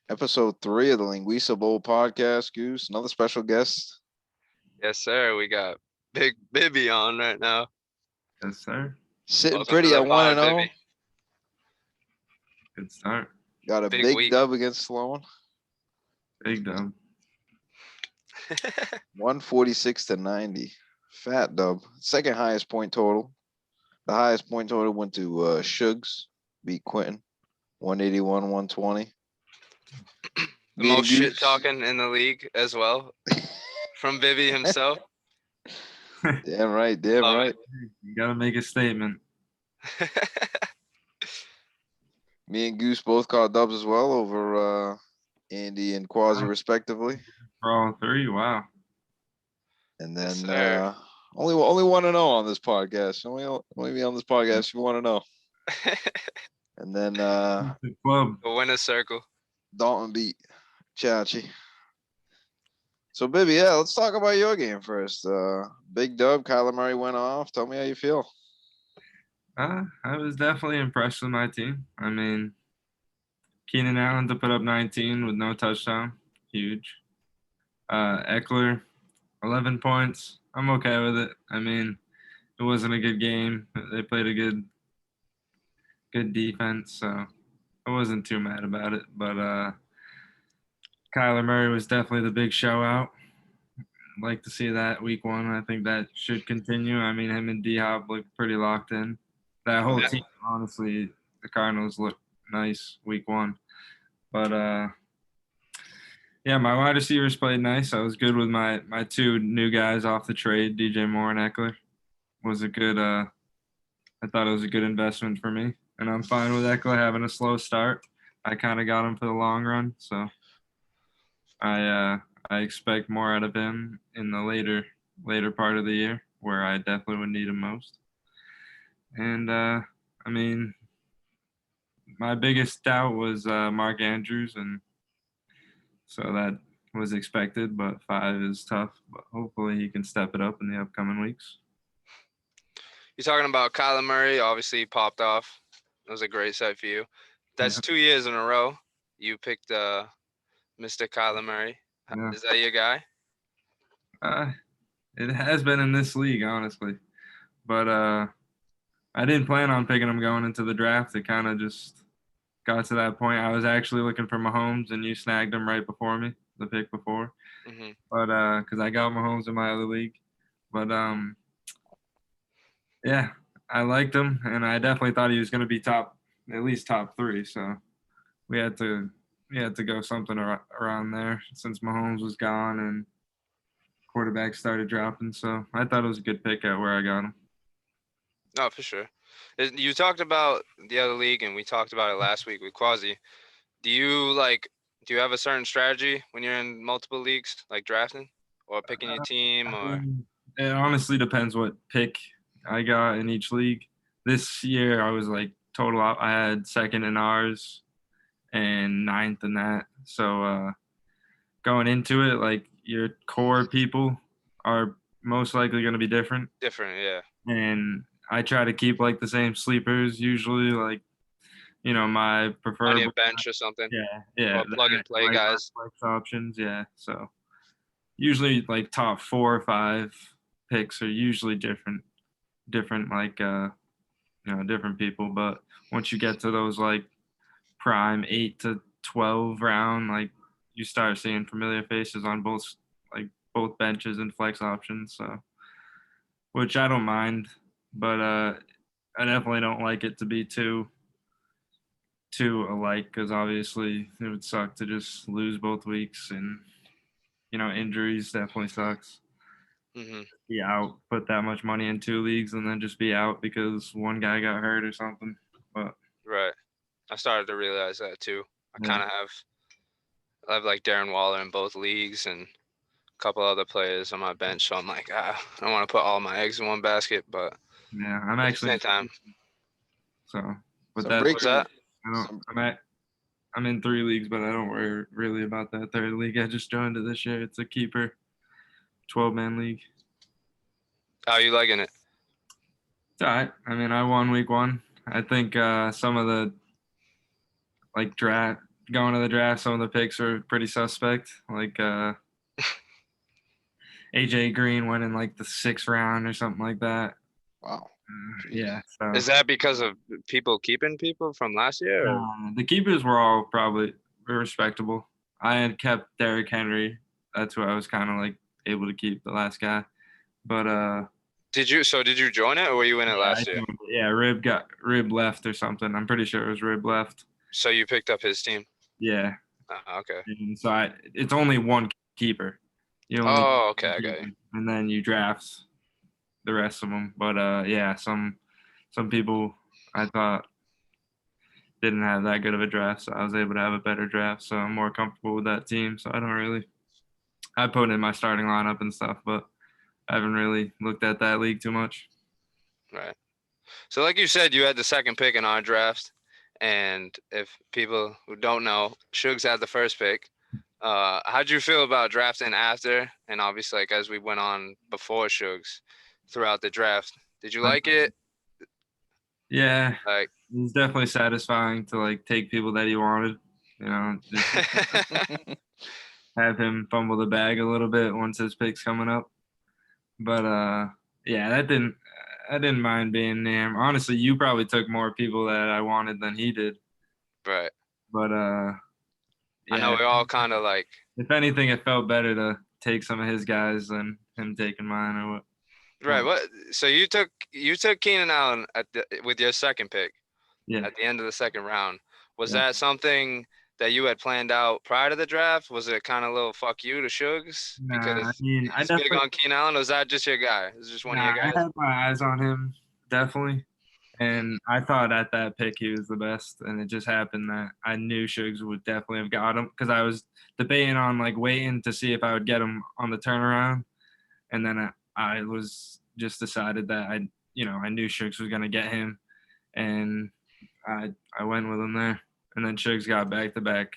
Episode 3 of the Linguica Bowl podcast. Goose, another special guest. Yes, sir. We got Big Bibby on right now. Yes, sir. Sitting Welcome to pretty the at 1 pod, and 0. Bibby. Good start. Got a Big big week. dub against Sloan. Big dub. 146-90. Fat dub. Second highest point total. The highest point total went to Shugs. Beat Quentin. 181-120. The most shit talking in the league as well. From Bibby himself. Damn right, damn Love right. You gotta make a statement. Me and Goose both caught dubs as well over Andy and Quasi Wow. respectively. For all three, wow. And Yes, then sir. only 1 and 0 on this podcast. Only be on this podcast if you want to know. And then The club. The winner's circle. Dalton beat Chachi. So Bibby, yeah, let's talk about your game first. Big dub, Kyler Murray went off. Tell me how you feel. I was definitely impressed with my team. I mean, Keenan Allen to put up 19 with no touchdown, huge. Eckler, 11 points. I'm okay with it. I mean, it wasn't a good game. They played a good defense, so I wasn't too mad about it. But Kyler Murray was definitely the big show out. Like to see that week 1. I think that should continue. I mean, him and D-Hop looked pretty locked in. That whole Yeah. team, honestly, the Cardinals looked nice week 1. But yeah, my wide receivers played nice. I was good with my two new guys off the trade, DJ Moore and Eckler. Was a good I thought it was a good investment for me. And I'm fine with Eckler having a slow start. I kind of got him for the long run, so I expect more out of him in the later part of the year where I definitely would need him most. And I mean, my biggest doubt was Mark Andrews, and so that was expected, but 5 is tough. But hopefully he can step it up in the upcoming weeks. You're talking about Kyler Murray. Obviously, he popped off. It was a great set for you. That's 2 years in a row. You picked Mr. Kyler Murray. Yeah. Is that your guy? It has been in this league, honestly, but I didn't plan on picking him going into the draft. It kind of just got to that point. I was actually looking for Mahomes, and you snagged him right before me, the pick before. Mm-hmm. But because I got Mahomes in my other league, but yeah, I liked him, and I definitely thought he was going to be at least top 3. So we had to go something around there since Mahomes was gone and quarterbacks started dropping. So I thought it was a good pick at where I got him. No, for sure. You talked about the other league, and we talked about it last week with Quasi. Do you have a certain strategy when you're in multiple leagues, like drafting or picking your team, or? It honestly depends what pick I got in each league. This year I was like total. I had second in ours and ninth in that. So going into it, like your core people are most likely going to be different. Different, yeah. And I try to keep like the same sleepers usually, like my preferred on your bench or something. Yeah. Or plug and play guys. Flex options, yeah. So usually like top 4 or 5 picks are usually different like different people. But once you get to those like prime 8 to 12 round, like you start seeing familiar faces on both benches and flex options. So, which I don't mind, but I definitely don't like it to be too alike, because obviously it would suck to just lose both weeks, and injuries definitely sucks. Mm-hmm. Be out, put that much money in 2 leagues, and then just be out because one guy got hurt or something. But Right. I started to realize that too. I yeah. kind of have like Darren Waller in both leagues and a couple other players on my bench. So I'm like, I don't want to put all my eggs in one basket, but Yeah, I'm at the actually same time. so. But So that's What's that? I'm in 3 leagues, but I don't worry really about that 3rd league. I just joined it this year. It's a keeper, 12-man league. How you liking it? It's all right. I mean, I won week 1. I think some of the like going to the draft, some of the picks are pretty suspect. Like AJ Green went in like the 6th round or something like that. Wow. Jeez. Yeah. So Is that because of people keeping people from last year? Or? the keepers were all probably respectable. I had kept Derrick Henry. That's who I was kind of like able to keep, the last guy. But Did you join it or were you in it last year? yeah, Rib left or something. I'm pretty sure it was Rib left. So you picked up his team. Yeah. Okay. And so it's only one keeper. You only Oh, okay, I got you. and then you draft the rest of them. But yeah, some people I thought didn't have that good of a draft, so I was able to have a better draft. So I'm more comfortable with that team. So I put in my starting lineup and stuff, but I haven't really looked at that league too much. Right. So like you said, you had the 2nd pick in our draft. And if people who don't know, Shugs had the 1st pick. How'd you feel about drafting after? And obviously, like as we went on before Shugs throughout the draft, did you like it? Yeah, Like, it was definitely satisfying to like take people that he wanted. You know, just have him fumble the bag a little bit once his pick's coming up. But yeah, I didn't mind being near him. Honestly, you probably took more people that I wanted than he did. right. But I yeah, know we're all kind of like, if anything, it felt better to take some of his guys than him taking mine or what. right. What? So you took Keenan Allen with your 2nd pick Yeah. at the end of the 2nd round. Was Yeah. that something that you had planned out prior to the draft? Was it kind of a little fuck you to Shugs Nah, because I mean, he's big on Keenan Allen? Or was that just your guy? Is just one of your I guys? had my eyes on him, definitely. And I thought at that pick he was the best. And it just happened that I knew Shugs would definitely have got him because I was debating on like waiting to see if I would get him on the turnaround. And then I was just decided that I knew Shugs was going to get him. And I went with him there. And then Shugs got back-to-back.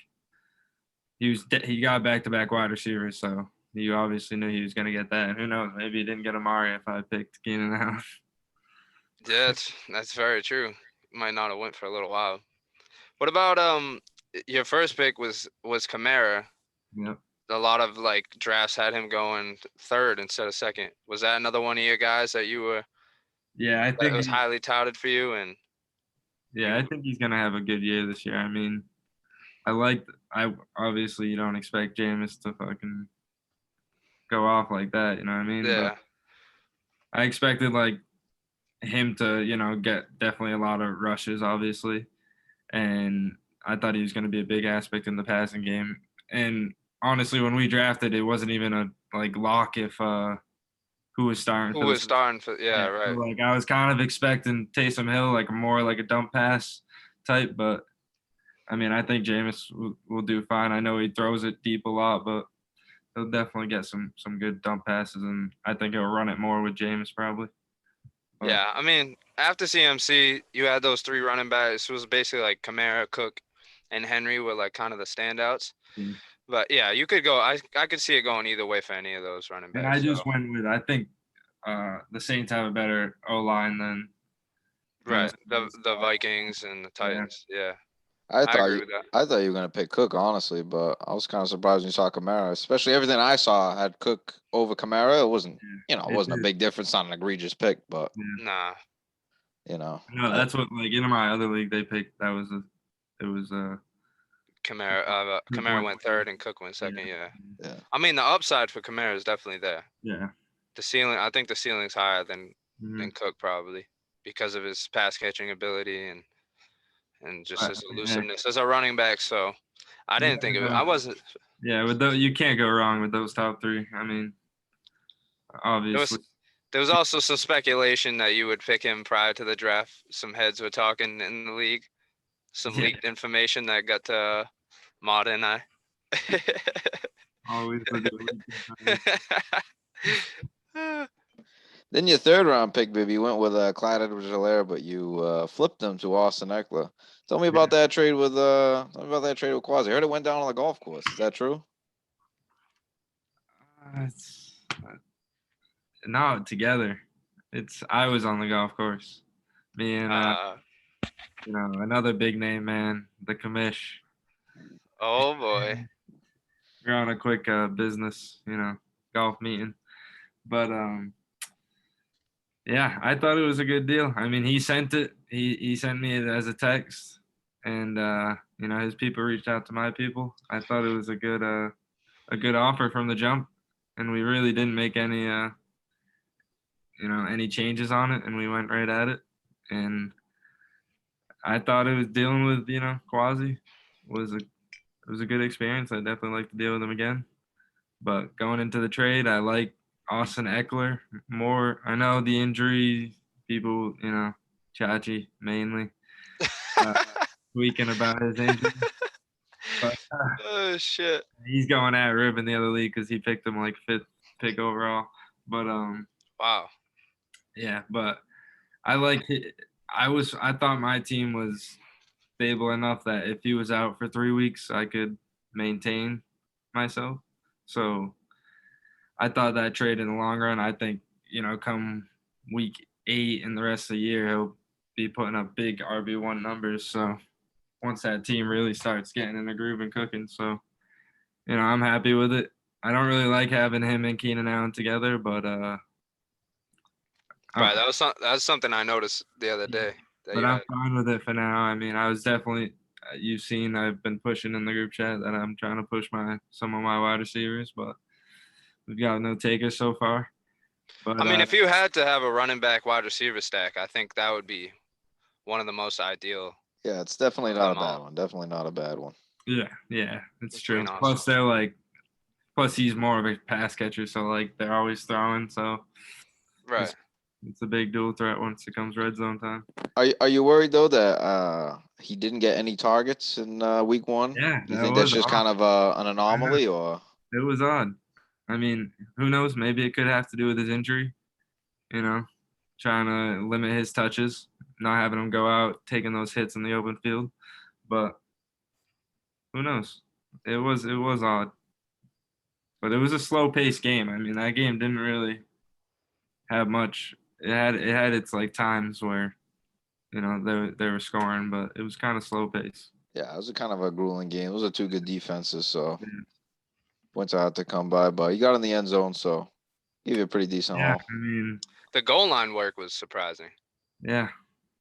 He got back-to-back wide receivers, so you obviously knew he was going to get that. And who knows, maybe he didn't get Amari if I picked Keenan Allen. Yeah, that's very true. Might not have went for a little while. What about your 1st pick was Kamara. Yep. A lot of like drafts had him going 3rd instead of 2nd. Was that another one of your guys that you were? Yeah, I That think was highly touted for you, and I think he's going to have a good year this year. I mean, I obviously you don't expect Jameis to fucking go off like that, you know what I mean? yeah, But I expected like him to, get definitely a lot of rushes, obviously. And I thought he was going to be a big aspect in the passing game. And honestly, when we drafted, it wasn't even a like lock if who was starting. who was starting for? Yeah, So, right. like I was kind of expecting Taysom Hill, like more like a dump pass type, but I mean, I think Jameis will do fine. I know he throws it deep a lot, but he'll definitely get some good dump passes, and I think he'll run it more with Jameis probably. But, Yeah, I mean, after CMC, you had those 3 running backs. It was basically like Kamara, Cook, and Henry were like kind of the standouts. Yeah. But yeah, you could go. I could see it going either way for any of those running backs. And I just went with I think the Saints have a better O line than right, the Vikings and the Titans. Yeah, I agree with that. I thought you were gonna pick Cook, honestly, but I was kind of surprised when you saw Kamara. Especially everything I saw had Cook over Kamara. It wasn't, it wasn't a big difference, not an egregious pick, but Nah. No, that's what like in my other league they picked. It was Kamara. Kamara went 3rd and Cook went 2nd. Yeah. Yeah. I mean, the upside for Kamara is definitely there. Yeah. The ceiling, I think the ceiling's higher than Cook probably because of his pass catching ability and just his elusiveness as a running back. So I didn't think of it. I wasn't. Yeah, you can't go wrong with those top 3. I mean, obviously. There was also some speculation that you would pick him prior to the draft. Some heads were talking in the league. Some leaked information that got to Mata and I. Always look at Then your 3rd round pick, Bibby, you went with Clyde Edwards-Helaire, but you flipped him to Austin Eckler. Tell me about that trade with Quasi. I heard it went down on the golf course. Is that true? Not together. I was on the golf course. Me and another big name man, the commish. Oh boy. We're on a quick business, golf meeting. But yeah, I thought it was a good deal. I mean, he sent it. He sent me it as a text, and his people reached out to my people. I thought it was a good offer from the jump, and we really didn't make any changes on it, and we went right at it. And I thought it was dealing with Quasi was a good experience. I definitely like to deal with him again. But going into the trade, I like Austin Eckler more. I know the injury people, Chachi mainly, tweaking about his injury. But Oh shit. he's going at Rib in the other league because he picked him like 5th pick overall. But Wow. yeah, but I like it. I thought my team was stable enough that if he was out for 3 weeks, I could maintain myself. So I thought that trade in the long run, I think, come week 8 and the rest of the year, he'll be putting up big RB1 numbers. So once that team really starts getting in the groove and cooking. So, I'm happy with it. I don't really like having him and Keenan Allen together, but Right. That's something I noticed the other day. But I'm fine with it for now. I mean, I was definitely you've seen I've been pushing in the group chat that I'm trying to push some of my wide receivers, but we've got no takers so far. But I mean, if you had to have a running back wide receiver stack, I think that would be one of the most ideal. Yeah, it's definitely not a bad one. Definitely not a bad one. Yeah, it's true. Plus he's more of a pass catcher, so like they're always throwing, so right. It's a big dual threat once it comes red zone time. Are you worried though that he didn't get any targets in week 1? Yeah, you think that's just kind of an anomaly, or it was odd? I mean, who knows? Maybe it could have to do with his injury. Trying to limit his touches, not having him go out taking those hits in the open field. But who knows? It was odd. But it was a slow paced game. I mean, that game didn't really have much. It had its like times where, they were scoring, but it was kind of slow pace. Yeah, it was a kind of a grueling game. Those are 2 good defenses, so points out to come by. But you got in the end zone, so give you a pretty decent haul. I mean, the goal line work was surprising. Yeah,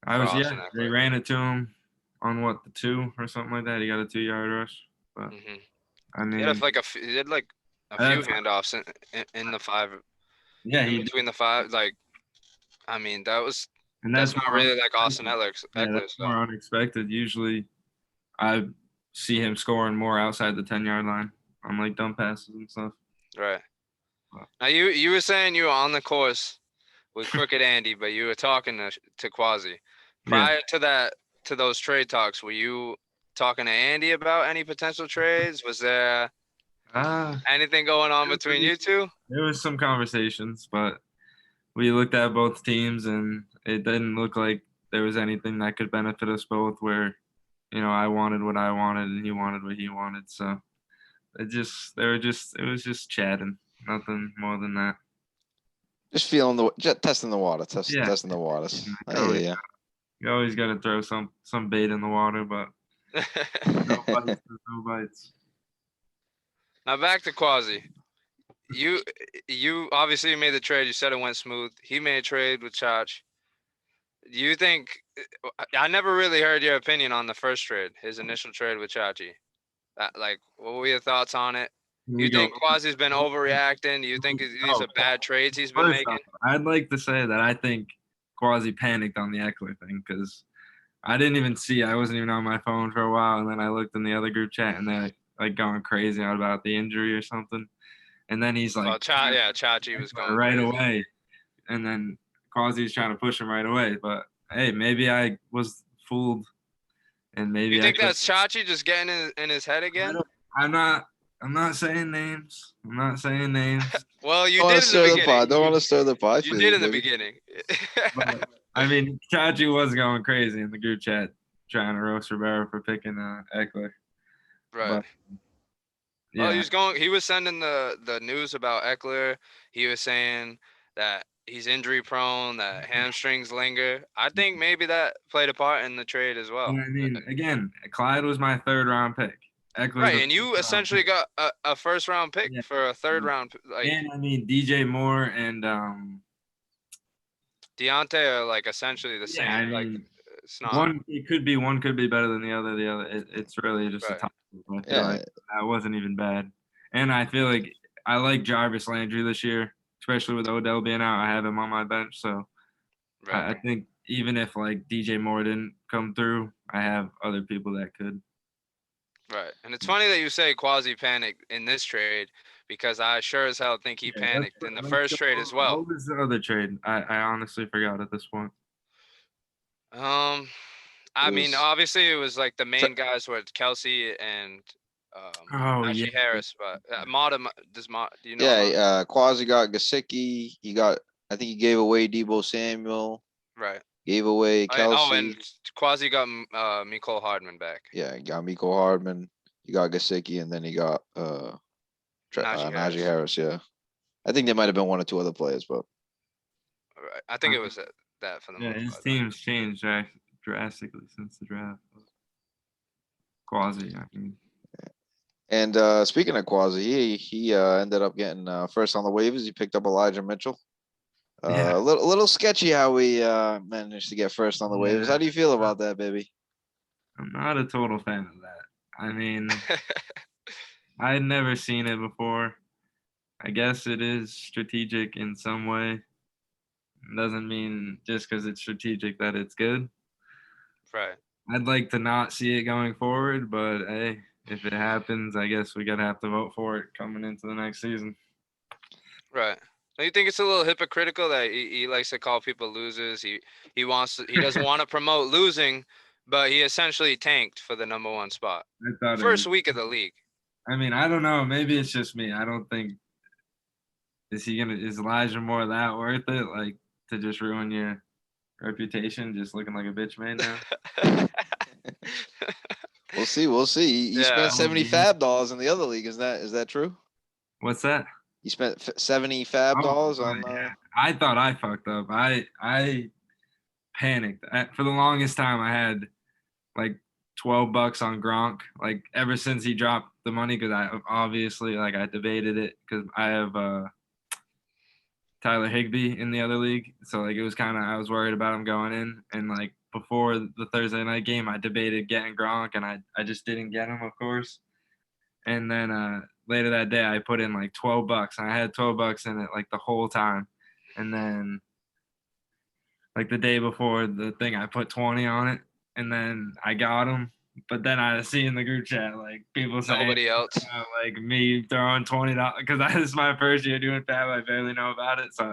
they ran it to him on the 2 or something like that. He got a 2-yard rush, but I mean, he had a few handoffs in the 5. Yeah, between the 5, like, I mean, that's not really like Austin Eckler. That's more unexpected. Usually, I see him scoring more outside the 10-yard line on like dump passes and stuff. Right. Now you were saying you were on the course with Crooked Andy, but you were talking to Quasi. Prior to those trade talks, were you talking to Andy about any potential trades? Was there anything going on between you two? There was some conversations, but we looked at both teams, and it didn't look like there was anything that could benefit us both. Where, I wanted what I wanted, and he wanted what he wanted. So it was just chatting, nothing more than that. Just testing the water, testing the waters. Yeah. You always got to throw some bait in the water, but no bites. Now back to Quasi. You obviously made the trade. You said it went smooth. He made a trade with Chach. Do you think? I never really heard your opinion on the first trade, his initial trade with Chachi. What were your thoughts on it? You think Quasi's been overreacting? Do you think these are bad trades he's been making? I'd like to say that I think Quasi panicked on the Eckler thing because I didn't even see. I wasn't even on my phone for a while, and then I looked in the other group chat, and they're like going crazy out about the injury or something. And then he's like, Chachi was going right crazy. away, and then Quasi's trying to push him right away. But hey, maybe I was fooled, and maybe you think that's Chachi just getting in his head again? I'm not saying names. Well, you did in the beginning. Don't want to stir the pot. You did in the beginning. But, I mean, Chachi was going crazy in the group chat, trying to roast Rivera for picking Eckler. Right. But, yeah. Well, he was sending the news about Eckler. He was saying that he's injury prone, that hamstrings linger. I think maybe that played a part in the trade as well. I mean, again, Clyde was my 3rd round pick. Eckler's Right, a and you first-round essentially pick. got a first round pick Yeah. for a third round. Like And I mean DJ Moore and Deontay are like essentially the yeah, I same. Like mean it's not one could be better than the other. It's really just a right. toss. I feel Yeah, like that wasn't even bad. And I feel like I like Jarvis Landry this year, especially with Odell being out. I have him on my bench, so Right. I think even if like DJ Moore didn't come through, I have other people that could. Right. And it's funny that you say Quasi panicked in this trade because I sure as hell think he Yeah, panicked in the let's first go trade on. as well. What was the other trade? I honestly forgot at this point. I It mean, was obviously it was like the Tre- main guys were Kelsey and Oh yeah, Najee Harris, but Mata does Mata, do you know? yeah. Quasi got Gasicki. He got. I think he gave away Debo Samuel. Right. Gave away Oh, and Kelsey. Quasi got Mecole Hardman back. Yeah, he got Miko Hardman. He got Gasicki, and then he got Najee Najee Harris. Harris. Yeah, I think there might have been one or two other players, but Right. I think it was that for the yeah. most His part. team's changed drastically since the draft. Quasi, I mean. and speaking of Quasi, he ended up getting first on the waivers. He picked up Elijah Mitchell. Yeah. A little sketchy how we managed to get first on the waivers. Yeah. How do you feel about that, baby? I'm not a total fan of that. I mean, I'd never seen it before. I guess it is strategic in some way. Doesn't mean just because it's strategic that it's good. Right. I'd like to not see it going forward, but hey, if it happens, I guess we gotta have to vote for it coming into the next season. Right. Don't you think it's a little hypocritical that he likes to call people losers? He doesn't want to promote losing, but he essentially tanked for the #1 spot. I thought First week of the league. I mean, I don't know. Maybe it's just me. I don't think is Elijah Moore that worth it? Like to just ruin your reputation, just looking like a bitch man now. We'll see. We'll see. He Yeah. spent 70 FAAB dollars in the other league. Is that true? What's that? He spent 70 FAAB dollars on. Yeah. I thought I fucked up. I panicked. For the longest time, I had like $12 on Gronk. Like ever since he dropped the money, because I obviously like I debated it because I have Tyler Higbee in the other league, so like it was kind of I was worried about him going in, and like before the Thursday night game, I debated getting Gronk, and I just didn't get him, of course. And then later that day, I put in like $12, and I had $12 in it like the whole time. And then like the day before the thing, I put 20 on it, and then I got him. But then I see in the group chat like people saying Nobody else. like me throwing $20 because this is my first year doing FAAB. I barely know about it, so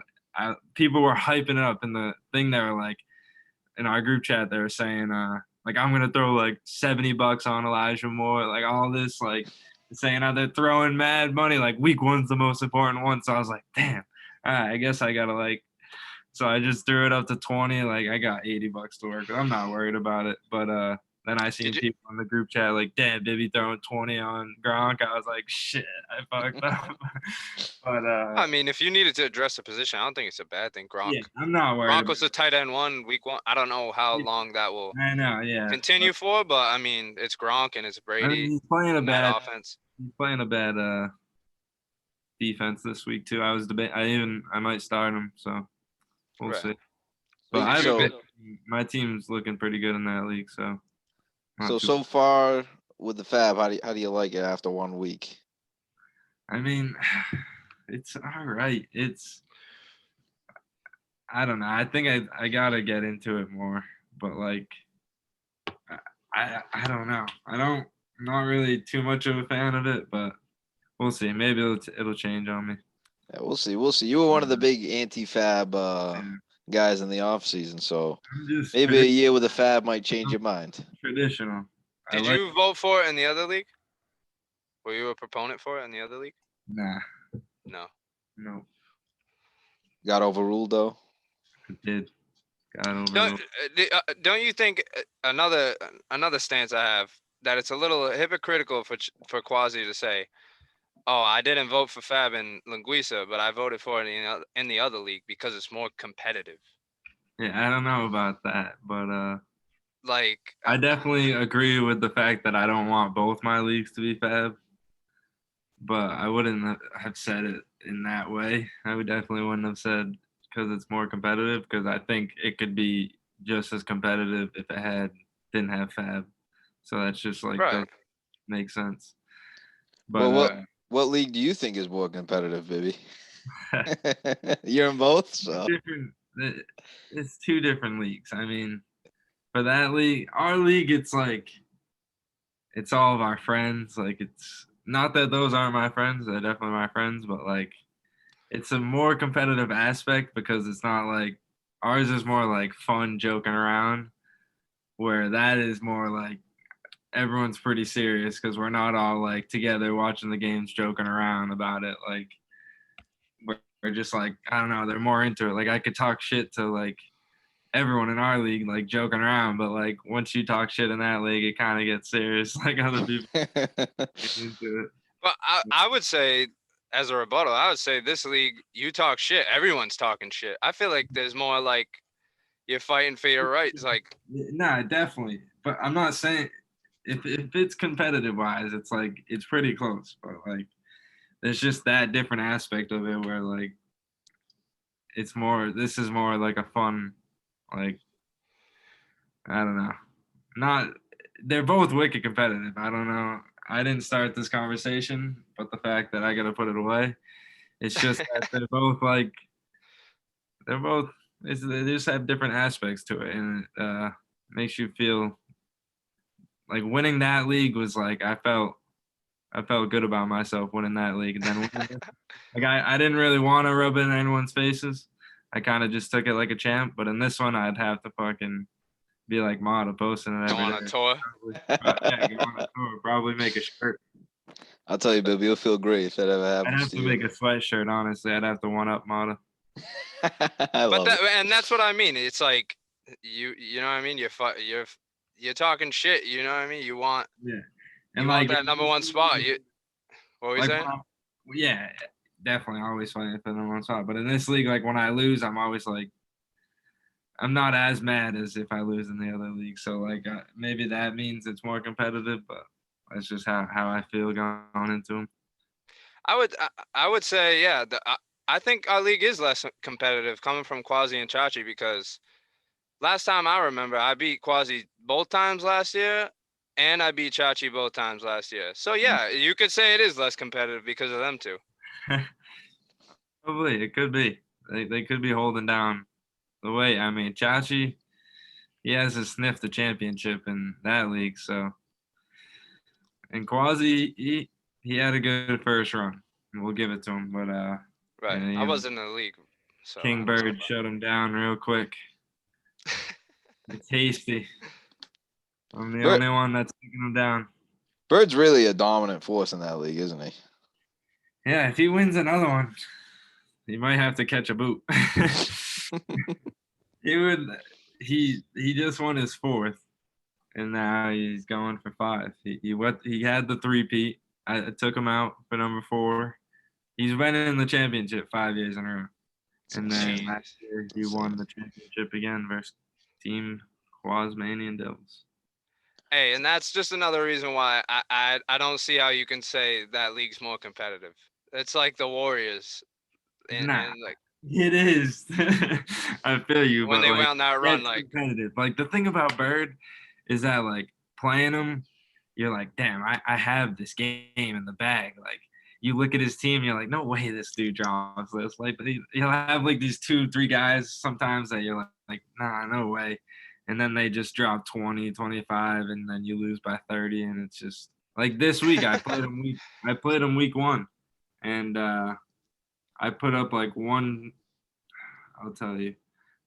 people were hyping it up in the thing. They were like in our group chat, they were saying like I'm gonna throw like $70 on Elijah Moore, like all this, like saying how they're throwing mad money, like week 1's the most important one. So I was like, damn, all right, I guess I gotta like. So I just threw it up to 20. Like I got $80 to work with. I'm not worried about it. But then I seen people in the group chat like, damn, Bibby throwing 20 on Gronk. I was like, shit, I fucked up. But I mean, if you needed to address the position, I don't think it's a bad thing. Gronk. yeah, I'm not worried. Gronk was the tight end week 1. I don't know how long that will I know, yeah. continue for, but I mean, it's Gronk and it's Brady. I mean, he's playing a in that bad offense. He's playing a bad defense this week too. I was debating. I might start him, so we'll Right. see. But Wait, So- my team's looking pretty good in that league. So not too- So far with the FAAB, how do you like it after 1 week? I mean, it's all right. I don't know. I think I gotta get into it more, but like, I don't know. I'm not really too much of a fan of it, but we'll see. Maybe it'll change on me. Yeah, we'll see. We'll see. You were one of the big anti-FAAB Yeah. guys in the offseason, so I'm just maybe a year with a FAAB might change your mind. traditional. I Did like- you vote for it in the other league? Were you a proponent for it in the other league? Nah, No. no, Got overruled though. I did. Got over. Don't you think another stance I have that it's a little hypocritical for Quasi to say, "Oh, I didn't vote for FAAB in Linguica, but I voted for it in the other league because it's more competitive." Yeah, I don't know about that, but like I definitely agree with the fact that I don't want both my leagues to be FAAB, but I wouldn't have said it in that way. I would definitely wouldn't have said because it's more competitive, because I think it could be just as competitive if it didn't have FAAB. So that's just like right. doesn't make sense. Well, But what league do you think is more competitive, Bibby? You're in both, so different. It's two different leagues. I mean, for that league, our league, it's like it's all of our friends. Like, it's not that those aren't my friends; they're definitely my friends. But like, it's a more competitive aspect because it's not like ours is more like fun, joking around, where that is more like everyone's pretty serious because we're not all like together watching the games, joking around about it. Like, we're just like, I don't know, they're more into it. Like, I could talk shit to like everyone in our league, like joking around, but like once you talk shit in that league, it kind of gets serious. Like, other people get into it. But I would say, as a rebuttal, I would say this league, you talk shit. Everyone's talking shit. I feel like there's more like you're fighting for your rights. Like, Nah, definitely. But I'm not saying if it's competitive wise, it's like it's pretty close. But like there's just that different aspect of it where like this is more like a fun, like, I don't know. Not They're both wicked competitive. I don't know. I didn't start this conversation, but the fact that I gotta put it away. It's just that they're both they just have different aspects to it, and it makes you feel like winning that league was like I felt good about myself winning that league. And then like I didn't really want to rub it in anyone's faces. I kind of just took it like a champ. But in this one, I'd have to fucking be like Mata, posting it go every on a day. tour. Yeah, go on a tour, probably make a shirt. I'll tell you, Bibby, you'll feel great if that ever I'd happens have to to you. make a sweatshirt, honestly. I'd have to one up Mata. I But love it. and that's what I mean. It's like you know what I mean. You're talking shit. You know what I mean. You want Yeah. you want that number one spot. What were you like saying? yeah, definitely always fighting for the number one spot. But in this league, like when I lose, I'm always like, I'm not as mad as if I lose in the other league. So like maybe that means it's more competitive, but that's just how I feel going into them. I would say yeah. I think our league is less competitive coming from Quasi and Chachi because last time I remember, I beat Quasi both times last year, and I beat Chachi both times last year. So yeah, you could say it is less competitive because of them two. Probably it could be. They could be holding down the weight. I mean, Chachi, he hasn't sniffed the championship in that league. So, and Quasi, he had a good first run. We'll give it to him. But Right. yeah, I wasn't in the league, so I King don't know Bird shut him down real quick. Tasty. I'm the Bird, only one that's taking him down. Bird's really a dominant force in that league, isn't he? Yeah, if he wins another one, he might have to catch a boot. he would. He just won his fourth, and now he's going for five. He had the three-peat. I took him out for number 4. He's been in the championship 5 years in a row, and then Jeez. last year he won the championship again versus Team Quasmanian Devils. Hey, and that's just another reason why I don't see how you can say that league's more competitive. It's like the Warriors, and Nah, like it is. I feel you, when but they like went on that run, that's like competitive. Like the thing about Bird is that like playing him, you're like, damn, I have this game in the bag. Like you look at his team, you're like, no way this dude drops this. Like he'll have like these 2-3 guys sometimes that you're like, nah, no way. And then they just drop 20, 25, and then you lose by 30. And it's just like this week I played him week 1. And I put up like I'll tell you,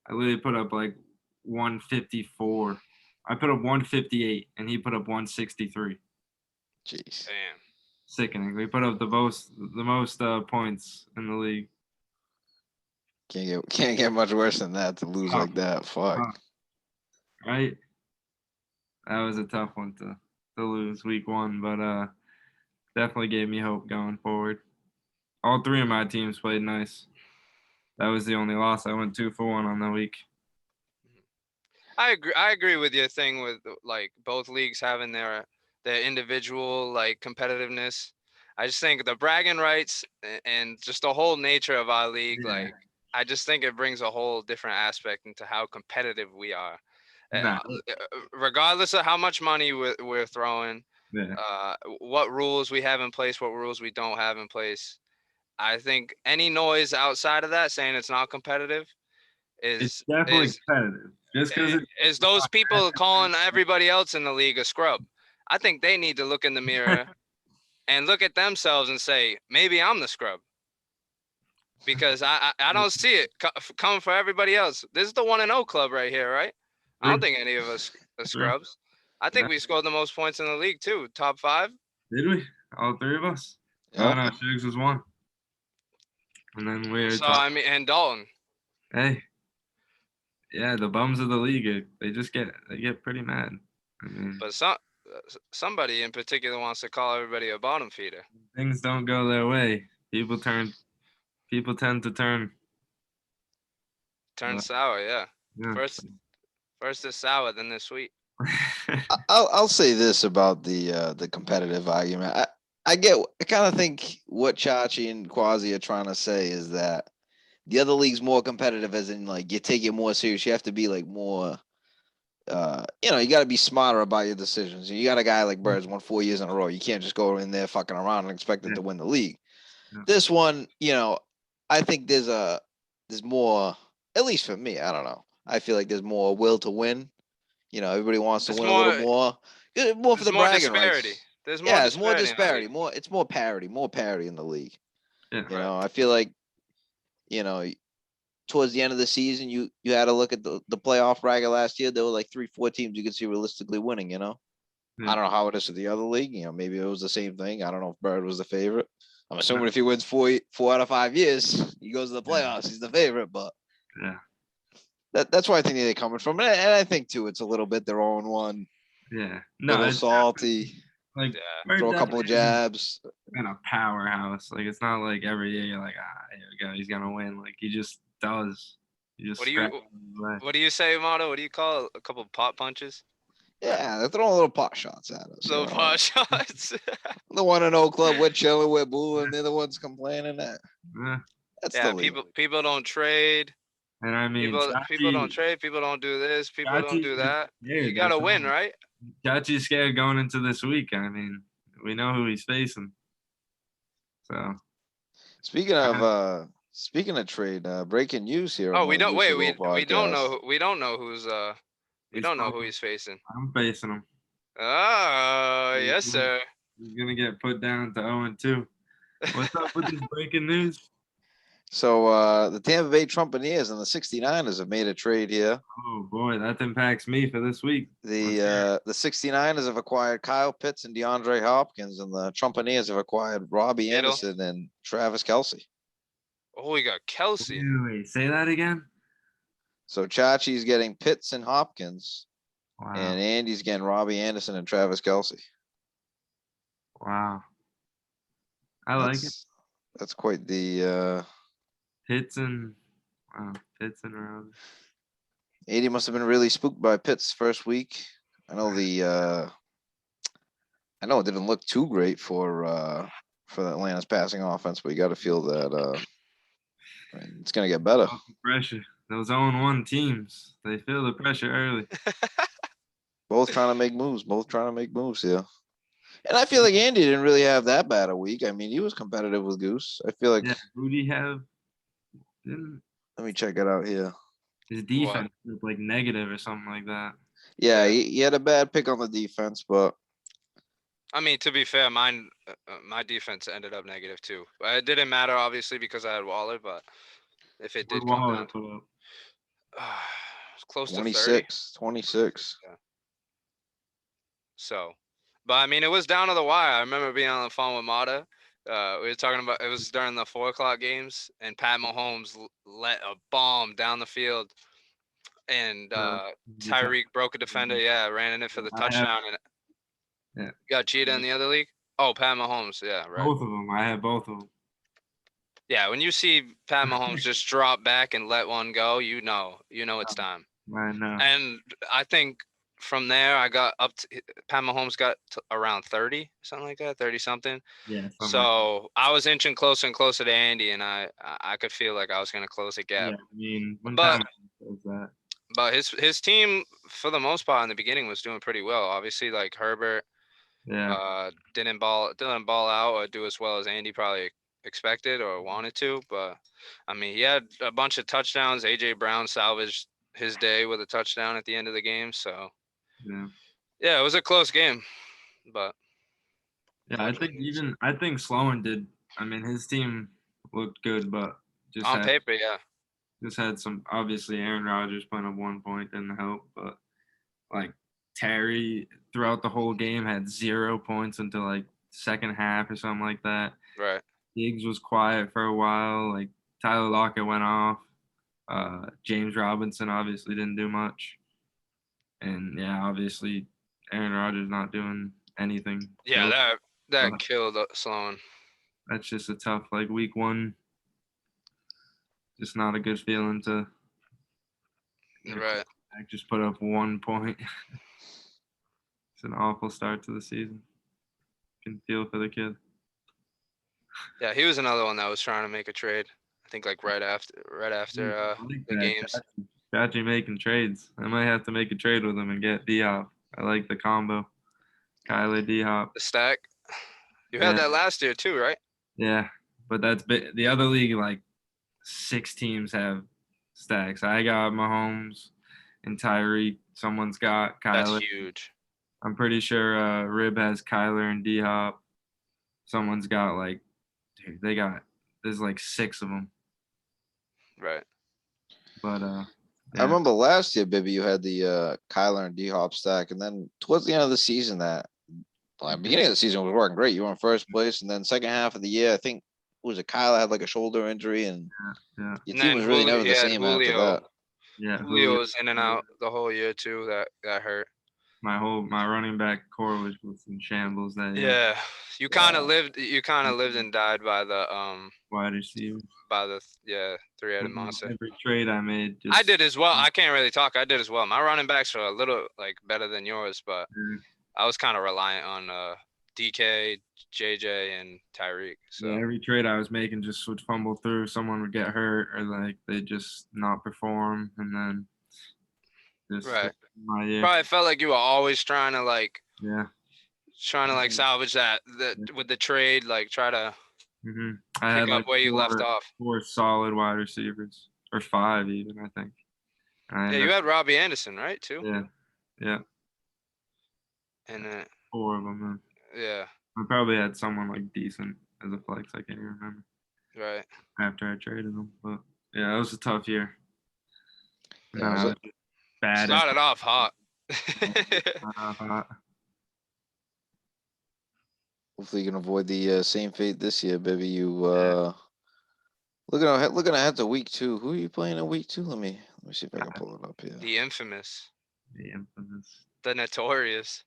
I literally put up like 154. I put up 158 and he put up 163. Jeez. damn. Sickening. We put up the most points in the league. Can't get much worse than that to lose like that. Fuck. Right? That was a tough one to lose week 1, but definitely gave me hope going forward. All 3 of my teams played nice. That was the only loss. I went 2 for 1 on the week. I agree with your thing with like both leagues having their individual like competitiveness. I just think the bragging rights and just the whole nature of our league, Yeah. like I just think it brings a whole different aspect into how competitive we are. Nah. Regardless of how much money we're throwing, Yeah. what rules we have in place, what rules we don't have in place. I think any noise outside of that saying it's not competitive It's is definitely is competitive. Just because it's is those people calling everybody else in the league a scrub. I think they need to look in the mirror and look at themselves and say, maybe I'm the scrub. Because I don't see it coming for everybody else. This is the 1-0 club right here, right? I don't think any of us are scrubs. I think we scored the most points in the league too. Top 5. Did we? All 3 of us? Oh Yep. no, Shugs was 1. And then we're So I mean, and Dalton. hey. Yeah, the bums of the league, they get pretty mad. I mean, But somebody in particular wants to call everybody a bottom feeder. things don't go their way. People tend to turn. Turn sour, yeah. Yeah. First is sour, then they're sweet. I'll say this about the competitive argument. I kind of think what Chachi and Quasi are trying to say is that the other league's more competitive, as in like you take it more serious. You have to be like more, you got to be smarter about your decisions. You got a guy like Birds won 4 years in a row. You can't just go in there fucking around and expect it to win the league. Yeah. This one, I think there's more, at least for me. I don't know. I feel like there's more will to win. Everybody wants to There's win a little more. More for There's the more bragging disparity. rights. There's more Yeah, it's more disparity in the disparity. league. It's more parity in the league. Yeah. You know, I feel like, you know, towards the end of the season, you had to look at the playoff bracket last year. There were like 3-4 teams you could see realistically winning. Yeah. I don't know how it is with the other league. Maybe it was the same thing. I don't know if Bird was the favorite. I'm assuming if he wins 4 out of 5 years, he goes to the playoffs. He's the favorite, but Yeah. that's where I think they're coming from, and I think too it's a little bit their own one. Yeah. No, little it's salty. like Yeah. Throw a couple of jabs. And a powerhouse. Like it's not like every year you're like, here we go, he's gonna win. Like he just does. He just What do you say, Motto? What do you call it? A couple of pot punches? Yeah, they're throwing little pot shots at us. Little pot shots. The 1-0 club, we're chilling, we're booing. They're the ones complaining that. Yeah. That's Yeah, the league. people don't trade. And I mean, People don't trade. People don't do this. People don't do that. You gotta win, right? Chachi's scared going into this week. I mean, we know who he's facing. So Speaking of trade, breaking news here. Oh, on we the don't wait. Usual We don't podcast. know. We don't know who's we don't know who he's facing. I'm facing him. Oh, yes, sir. He's gonna get put down to 0-2. What's up with this breaking news? So the Tampa Bay Trumpeteers and the 69ers have made a trade here. Oh boy, that impacts me for this week. The 69ers have acquired Kyle Pitts and DeAndre Hopkins, and the Trumpeteers have acquired Robbie Anderson and Travis Kelce. Oh, we got Kelsey. Wait, say that again. So Chachi's getting Pitts and Hopkins, Wow. and Andy's getting Robbie Anderson and Travis Kelce. Wow. I like it. That's quite the Pitts and Robbie. 80 must have been really spooked by Pitts first week. I know it didn't look too great for the Atlanta's passing offense, but you got to feel that it's gonna get better. Pressure. Those 0-1 teams, they feel the pressure early. Both trying to make moves here. And I feel like Andy didn't really have that bad a week. I mean, he was competitive with Goose. I feel like. Yeah, who do you have? Let me check it out here. His defense was like negative or something like that. Yeah, he had a bad pick on the defense, but. I mean, to be fair, my defense ended up negative too. It didn't matter, obviously, because I had Waller, but if it did come down to it's close to 26. Yeah. So, but I mean, it was down to the wire. I remember being on the phone with Mata. We were talking about, it was during the 4:00 games, and Pat Mahomes let a bomb down the field, and Tyreek broke a defender. Yeah, ran in it for the touchdown, and got cheated in the other league. Oh, Pat Mahomes. Yeah, right. Both of them. I had both of them. Yeah, when you see Pat Mahomes just drop back and let one go, you know it's time. I know. And I think from there, I got up to Pat Mahomes got to around 30, something like that, 30 something. Yeah. something like So I was inching closer and closer to Andy, and I could feel like I was gonna close the that. Yeah. gap. I mean, when But time does that. but his team for the most part in the beginning was doing pretty well. Obviously, like Herbert Yeah. didn't ball out or do as well as Andy probably expected or wanted to. But I mean, he had a bunch of touchdowns. AJ Brown salvaged his day with a touchdown at the end of the game. So Yeah. yeah, it was a close game, but Yeah. I think Sloan did. I mean, his team looked good, but just on had paper, yeah, some. Obviously, Aaron Rodgers putting up 1 point didn't help, but like Terry throughout the whole game had 0 points until like second half or something like that. right. Diggs was quiet for a while. Like Tyler Lockett went off. James Robinson obviously didn't do much, and yeah, obviously Aaron Rodgers not doing anything. Yeah, So that killed Sloan. that's just a tough like week one. Just not a good feeling to Right. just put up 1 point. It's an awful start to the season. Can feel for the kid. Yeah, he was another one that was trying to make a trade. I think like right after I like the that. games. Chachi making trades. I might have to make a trade with him and get D-Hop. I like the combo. Kyler D-Hop. The stack. You Yeah. had that last year too, right? Yeah, but that's the other league. Like 6 teams have stacks. I got Mahomes and Tyreek. Someone's got That's Kyler. huge. I'm pretty sure Rib has Kyler and D-Hop. Someone's got like, dude, there's like 6 of them. Right. But I yeah. remember last year, Bibby, you had the Kyler and D-Hop stack, and then towards the end of the season, beginning of the season was working great. You were in first place, and then second half of the year, I think Kyler had like a shoulder injury, and Yeah. your And team then was really never the same after Julio. that. Yeah. Julio was in and out the whole year too. That hurt. My running back core was in shambles that year. Yeah, you kind of lived and died by the Wide receiver. three-headed monster. Every trade I made, I did as well. I can't really talk. I did as well. My running backs are a little like better than yours, but I was kind of reliant on DK, JJ, and Tyreek. So yeah, every trade I was making just would fumble through. Someone would get hurt, or like they just not perform, and then just right. my year. Probably felt like you were always trying to Yeah. salvage that with the trade, like try to I had pick up like where you left off. 4 solid wide receivers, or 5 even, I think. Yeah, you had Robbie Anderson, right, too? Yeah. And 4 of them. yeah, I probably had someone like decent as a flex. I can't even remember. right. After I traded them, but yeah, it was a tough year. Yeah, it was Bad. Started off hot. hopefully you can avoid the same fate this year, Bibby. You looking ahead to week 2. Who are you playing in week 2? Let me see if I can pull it up here. The infamous, The infamous, the notorious.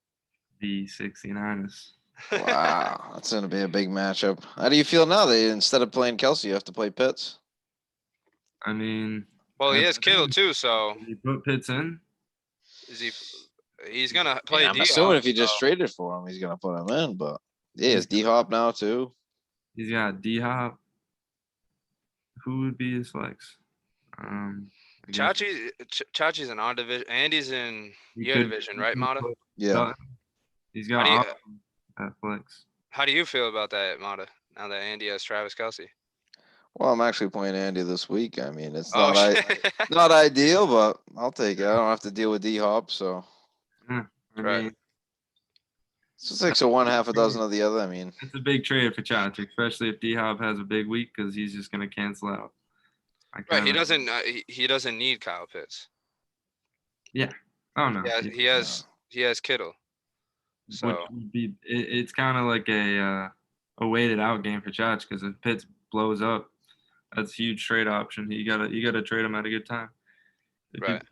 the 69ers. Wow, that's gonna be a big matchup. How do you feel now? They instead of playing Kelsey, you have to play Pitts. I mean, Well, he has Kittle too, so did he put Pitts in? is he? He's gonna play. I'm assuming if you just traded for him, he's gonna put him in. But yeah, it's D-Hop now too. He's got D-Hop. Who would be his flex? Chachi's in our division. Andy's in your division, right, Mata? Yeah. He's got at flex. How do you feel about that, Mata? Now that Andy has Travis Kelce. Well, I'm actually playing Andy this week. I mean, it's not ideal, but I'll take it. I don't have to deal with D-Hop, so. Yeah, right. mean, it's just like so one half a dozen of the other. I mean, it's a big trade for Chachi, especially if D-Hop has a big week because he's just gonna cancel out. Right. He doesn't. He doesn't need Kyle Pitts. Yeah. Oh no. Yeah. He has Kittle. So which would be it's kind of like a weighted out game for Chach because if Pitts blows up, that's a huge trade option. You gotta trade him at a good time. Right.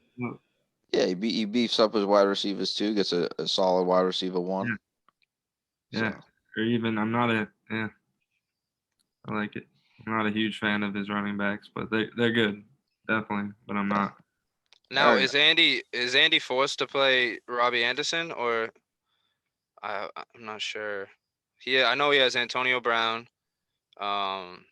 Yeah, he beefs up his wide receivers too. Gets a solid wide receiver 1. Yeah. So. Or even I like it. I'm not a huge fan of his running backs, but they're good, definitely. But I'm not. Now, is Andy forced to play Robbie Anderson, or I'm not sure. I know he has Antonio Brown. Um,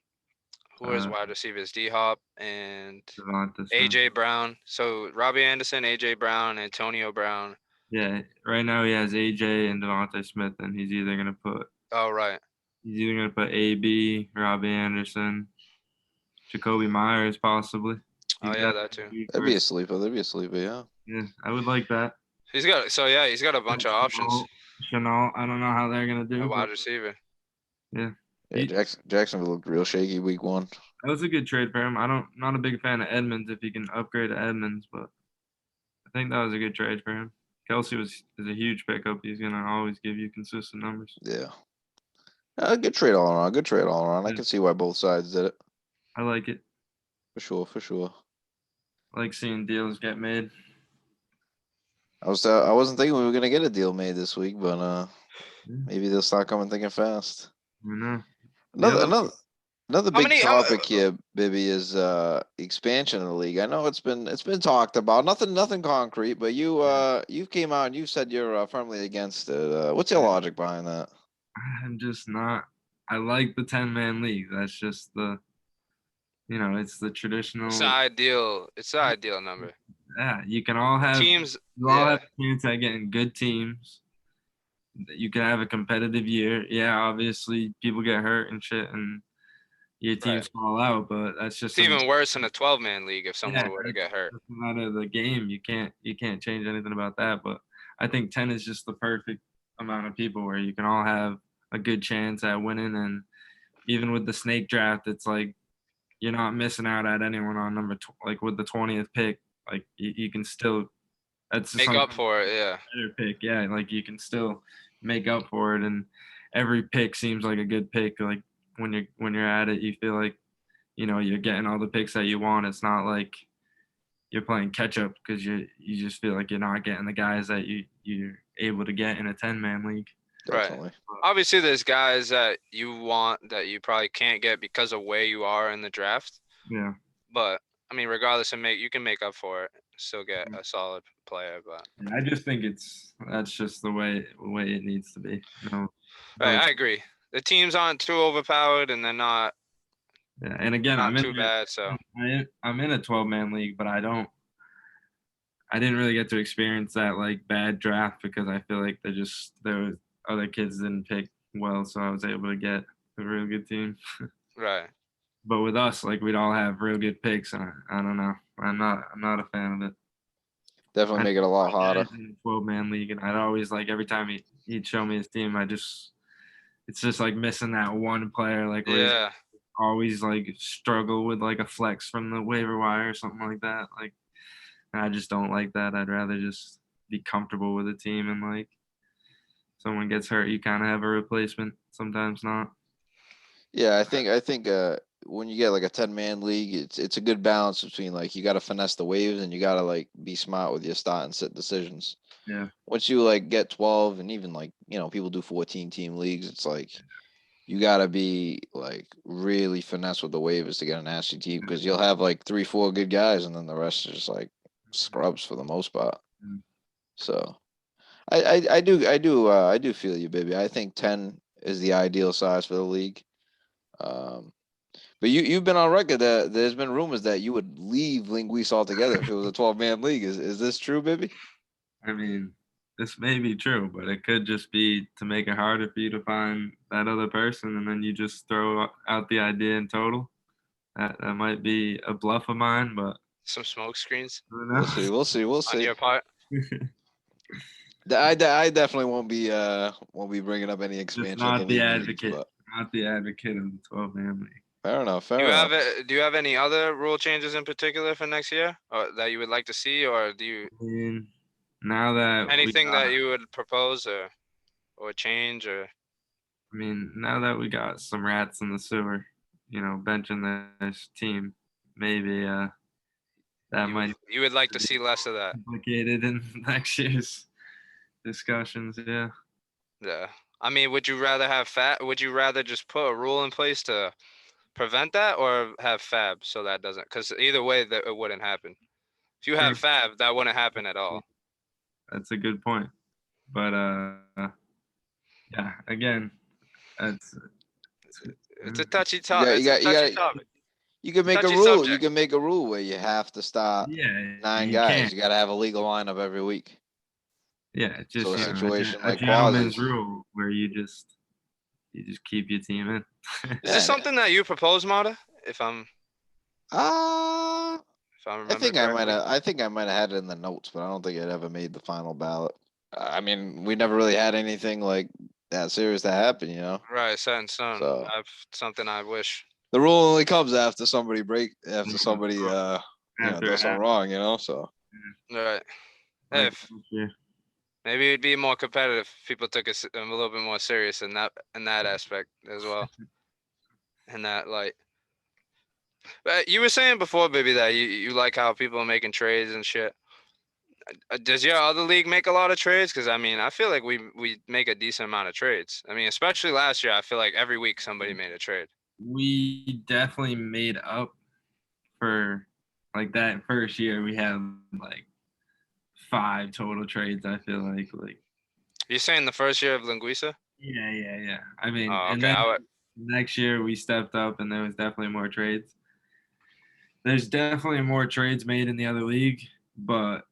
who is Uh, wide receivers? D Hop and Devonta Smith. AJ Brown. So Robbie Anderson, AJ Brown, Antonio Brown. Yeah, right now he has AJ and Devonta Smith, and he's either Oh right. gonna put AB, Robbie Anderson, Jacoby Myers possibly. Oh He's yeah, got that too. That'd be a sleeper. That'd be a sleeper. Yeah. Yeah, I would like that. He's got a bunch of options. Chanel, I don't know how they're gonna A do, wide but receiver. yeah, Yeah. Jacksonville looked real shaky week 1. that was a good trade for him. Not a big fan of Edmonds if he can upgrade to Edmonds, but I think that was a good trade for him. Kelsey is a huge pickup. He's gonna always give you consistent numbers. Yeah. Good trade all around. Good trade all around. I Yeah. can see why both sides did it. I like it. For sure. For sure. I like seeing deals get made. I wasn't thinking we were gonna get a deal made this week, but maybe they'll start coming thinking fast. I know. Another How big many- topic here, Bibby, is expansion of the league. I know it's been talked about. Nothing concrete, but you came out and you said you're firmly against it. What's your logic behind that? I'm just not. I like the 10-man league. That's just it's the traditional. It's the ideal. It's the ideal number. Yeah, you can all have Teams. You all Yeah. have a chance at getting good teams. You can have a competitive year. Yeah, obviously people get hurt and shit, and your teams fall out. But that's just It's even worse in a 12-man league if someone were to get hurt. That's out of the game. You can't change anything about that. But I think 10 is just the perfect amount of people where you can all have a good chance at winning. And even with the snake draft, it's like you're not missing out at anyone on like with the 20th pick. Like you can still that's just Make up for it. Yeah. better pick. Yeah, like you can still make up for it, and every pick seems like a good pick. Like when you're at it, you feel like you're getting all the picks that you want. It's not like you're playing catch up because you just feel like you're not getting the guys that you're able to get in a 10-man league. Definitely. Right. Obviously, there's guys that you want that you probably can't get because of where you are in the draft. Yeah. But I mean, regardless of you can make up for it, still get a solid player. But I just think that's just the way it needs to be. right, I agree. The teams aren't too overpowered, and they're not. Yeah, and again, not I'm in too bad. So I'm in a 12-man league, but I didn't really get to experience that like bad draft because I feel like there was other kids didn't pick well, so I was able to get a real good team. right. But with us, like we'd all have real good picks, and I don't know. I'm not a fan of it. Definitely make it a lot harder. In a 12-man league, and I'd always like every time he'd show me his team, it's just like missing that one player, like where Yeah. always like struggle with like a flex from the waiver wire or something like that. Like I just don't like that. I'd rather just be comfortable with a team, and like someone gets hurt, you kind of have a replacement. Sometimes not. Yeah, I think when you get like a 10-man league, it's a good balance between like you got to finesse the waves and you got to like be smart with your start and sit decisions. Yeah. Once you like get 12 and even like people do 14-team leagues, it's like you got to be like really finesse with the waivers to get a nasty team because you'll have like 3-4 good guys and then the rest are just like scrubs for the most part. So I do feel you, baby. I think 10 is the ideal size for the league. But you've been on record that there's been rumors that you would leave Linguica altogether if it was a 12-man league. Is this true, baby? I mean, this may be true, but it could just be to make it harder for you to find that other person, and then you just throw out the idea in total. That might be a bluff of mine, but some smoke screens. We'll see. On your part. I definitely won't be bringing up any expansion. Not the leagues, advocate. Not the advocate of the 12-man league. Fair enough. Do you have any other rule changes in particular for next year, or that you would like to see, or do you? I mean, now that anything that you would propose or change or? I mean, now that we got some rats in the sewer, benching this team, maybe you would like to see less of that. Complicated in next year's discussions. Yeah. Yeah. I mean, would you rather have would you rather just put a rule in place to prevent that, or have FAAB so that doesn't? Because either way, that it wouldn't happen. If you have FAAB, that wouldn't happen at all. That's a good point. But yeah, again, it's a touchy topic. It's a touchy topic. You can make a rule. Subject. You can make a rule where you have to start 9 guys. You got to have a legal lineup every week. Yeah, just so a situation like gentleman's rule where you just keep your team in. Is this something that you proposed, Mata? If I'm I think correctly? I might have had it in the notes, but I don't think it ever made the final ballot. I mean, we never really had anything like that serious that happened, you know. Right, set in stone. So, something I wish. The rule only comes after somebody does something wrong, you know. So. Right. Maybe it'd be more competitive if people took it a little bit more serious in that aspect as well. In that light. But you were saying before, Bibby, that you like how people are making trades and shit. Does your other league make a lot of trades? Because, I mean, I feel like we make a decent amount of trades. I mean, especially last year, I feel like every week somebody made a trade. We definitely made up for, like, that first year. We had, like, 5 total trades, I feel like. You're saying the first year of Linguica? Yeah. I mean, and then next year we stepped up and there was definitely more trades. There's definitely more trades made in the other league, but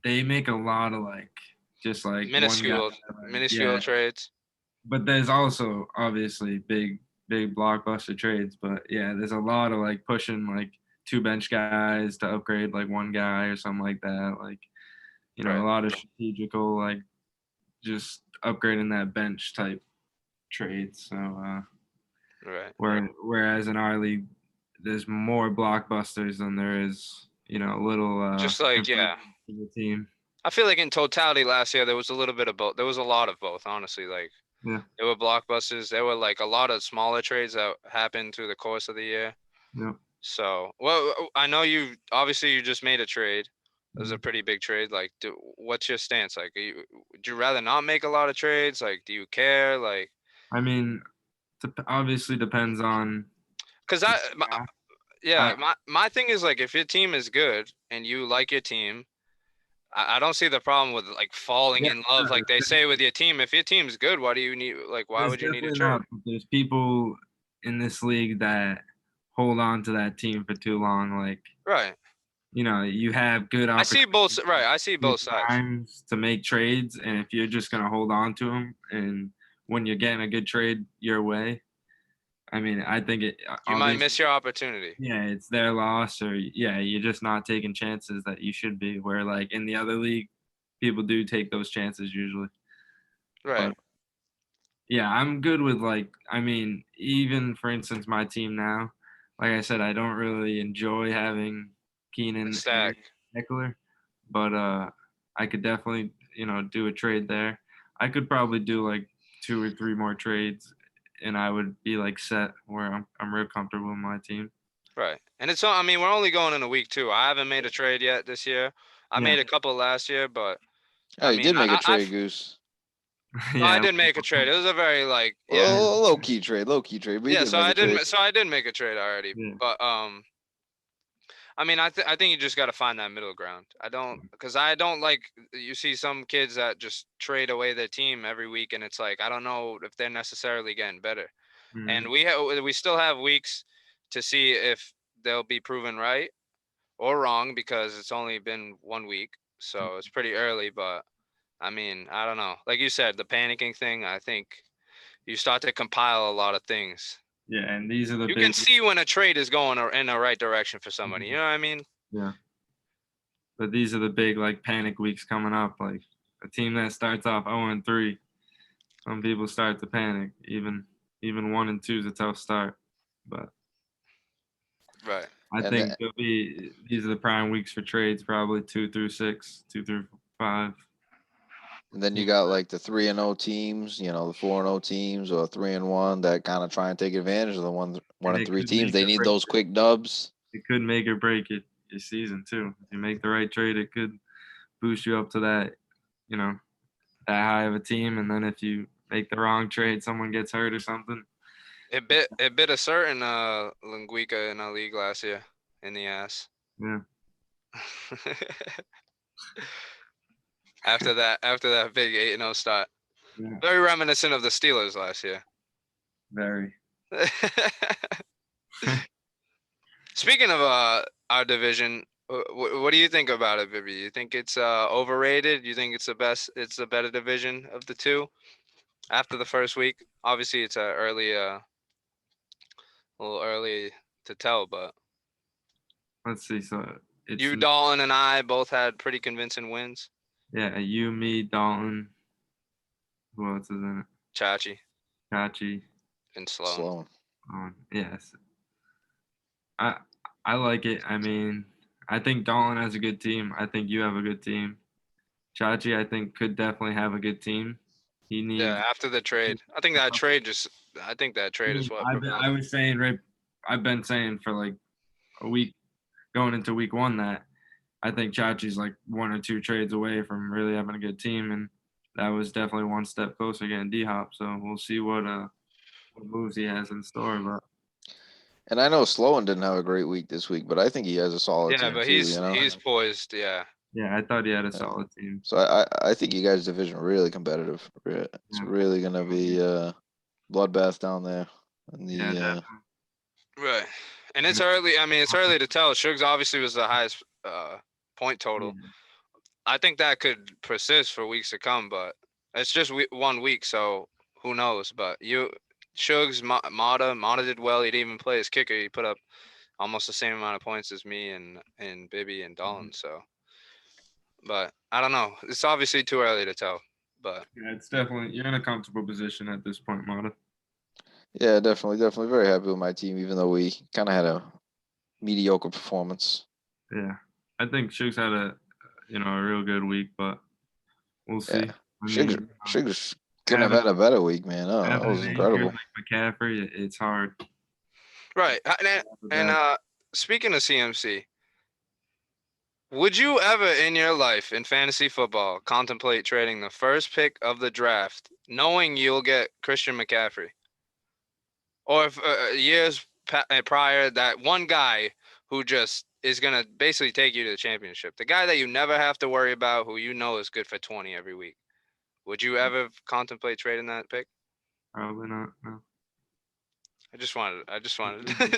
they make a lot of just minuscule trades. But there's also obviously big blockbuster trades. But yeah, there's a lot of pushing 2 bench guys to upgrade one guy or something like that. A lot of strategical just upgrading that bench type trades. So whereas in our league, there's more blockbusters than there is, little just the team. I feel like in totality last year there was a little bit of both. There was a lot of both, honestly. There were blockbusters. There were a lot of smaller trades that happened through the course of the year. Yeah. So, I know you just made a trade. It was a pretty big trade. What's your stance? Would you rather not make a lot of trades? Do you care? I mean, obviously depends on. Because my thing is if your team is good and you like your team, I don't see the problem with falling in love like they say with your team. If your team's good, why do you need why would you need a trade? There's people in this league that hold on to that team for too long. Right. You have good opportunities. I see both sides to make trades, and if you're just gonna hold on to them, and when you're getting a good trade your way, I mean, I think you might miss your opportunity. Yeah, it's their loss, or you're just not taking chances that you should be. Where in the other league, people do take those chances usually. Right. But, yeah, I'm good with I mean, even for instance, my team now, like I said, I don't really enjoy having Keenan and Eckler, but I could definitely do a trade there. I could probably do 2 or 3 more trades, and I would be set where I'm real comfortable with my team. Right, and it's I mean we're only going in a week too. I haven't made a trade yet this year. I made a couple last year, but you did make a trade, Goose. I did make a trade. It was a very low key trade. But I did make a trade already, but I mean, I think you just got to find that middle ground. I don't you see some kids that just trade away their team every week, and it's I don't know if they're necessarily getting better. Mm-hmm. And we still have weeks to see if they'll be proven right or wrong because it's only been 1 week, so it's pretty early. But I mean, I don't know. Like you said, the panicking thing. I think you start to compile a lot of things. Yeah, and these are the you can see when a trade is going in the right direction for somebody. You know what I mean? Yeah. But these are the big panic weeks coming up. A team that starts off 0-3, some people start to panic. Even 1-2 is a tough start. But right. I think these are the prime weeks for trades. Probably 2 through 6, 2 through 5. And then you got the 3-0 teams, the 4-0 teams, or 3-1 that kind of try and take advantage of the 1-3 teams. They need those quick dubs. It could make or break your season too. If you make the right trade, it could boost you up to that, that high of a team. And then if you make the wrong trade, someone gets hurt or something. It bit a certain Linguica in our league last year in the ass. Yeah. After that big 8-0 start. Yeah, Very reminiscent of the Steelers last year. very. Speaking of our division, what do you think about it, Bibby? You think it's overrated? You think it's the best? It's the better division of the two after the first week? Obviously, it's a little early to tell, but Let's see. So it's you, Dalton, and I both had pretty convincing wins. yeah, you, me, Dalton. Who else is in it? Chachi Kachi. and Sloan. Sloan. Yes. I like it. I mean, I think Dalton has a good team. I think you have a good team. Chachi, I think, could definitely have a good team. He needs. Yeah, after the trade, I think that trade is what. I was saying right. I've been saying for like a week, going into week one, that I think Chachi's like 1 or 2 trades away from really having a good team, and that was definitely one step closer getting D-Hop. So we'll see what moves he has in store. But And I know Sloan didn't have a great week this week, but I think he has a solid Yeah, team but too. he's poised. Yeah. yeah, I thought he had a solid team. So I think you guys' division really competitive. It's really gonna be bloodbath down there. In the, Yeah, Right. And it's early. I mean, it's early to tell. Shugs obviously was the highest point total. I think that could persist for weeks to come, but it's just 1 week, so who knows? But Shugs, Mata did well. He didn't even play his kicker. He put up almost the same amount of points as me and Bibby and Dolan. So, but I don't know. It's obviously too early to tell. But yeah, it's definitely you're in a comfortable position at this point, Mata. yeah, definitely very happy with my team, even though we kind of had a mediocre performance. Yeah, I think Shugs had a real good week, but we'll see. Yeah, I mean, Sugar's couldn't have had a better week, man. Oh, that having was an incredible. injury like McCaffrey, it's hard. right. And speaking of CMC, would you ever in your life in fantasy football contemplate trading the first pick of the draft, knowing you'll get Christian McCaffrey? Or if years prior, that one guy who just is going to basically take you to the championship, the guy that you never have to worry about, who you know is good for 20 every week. Would you ever contemplate trading that pick? Probably not. No. I just wanted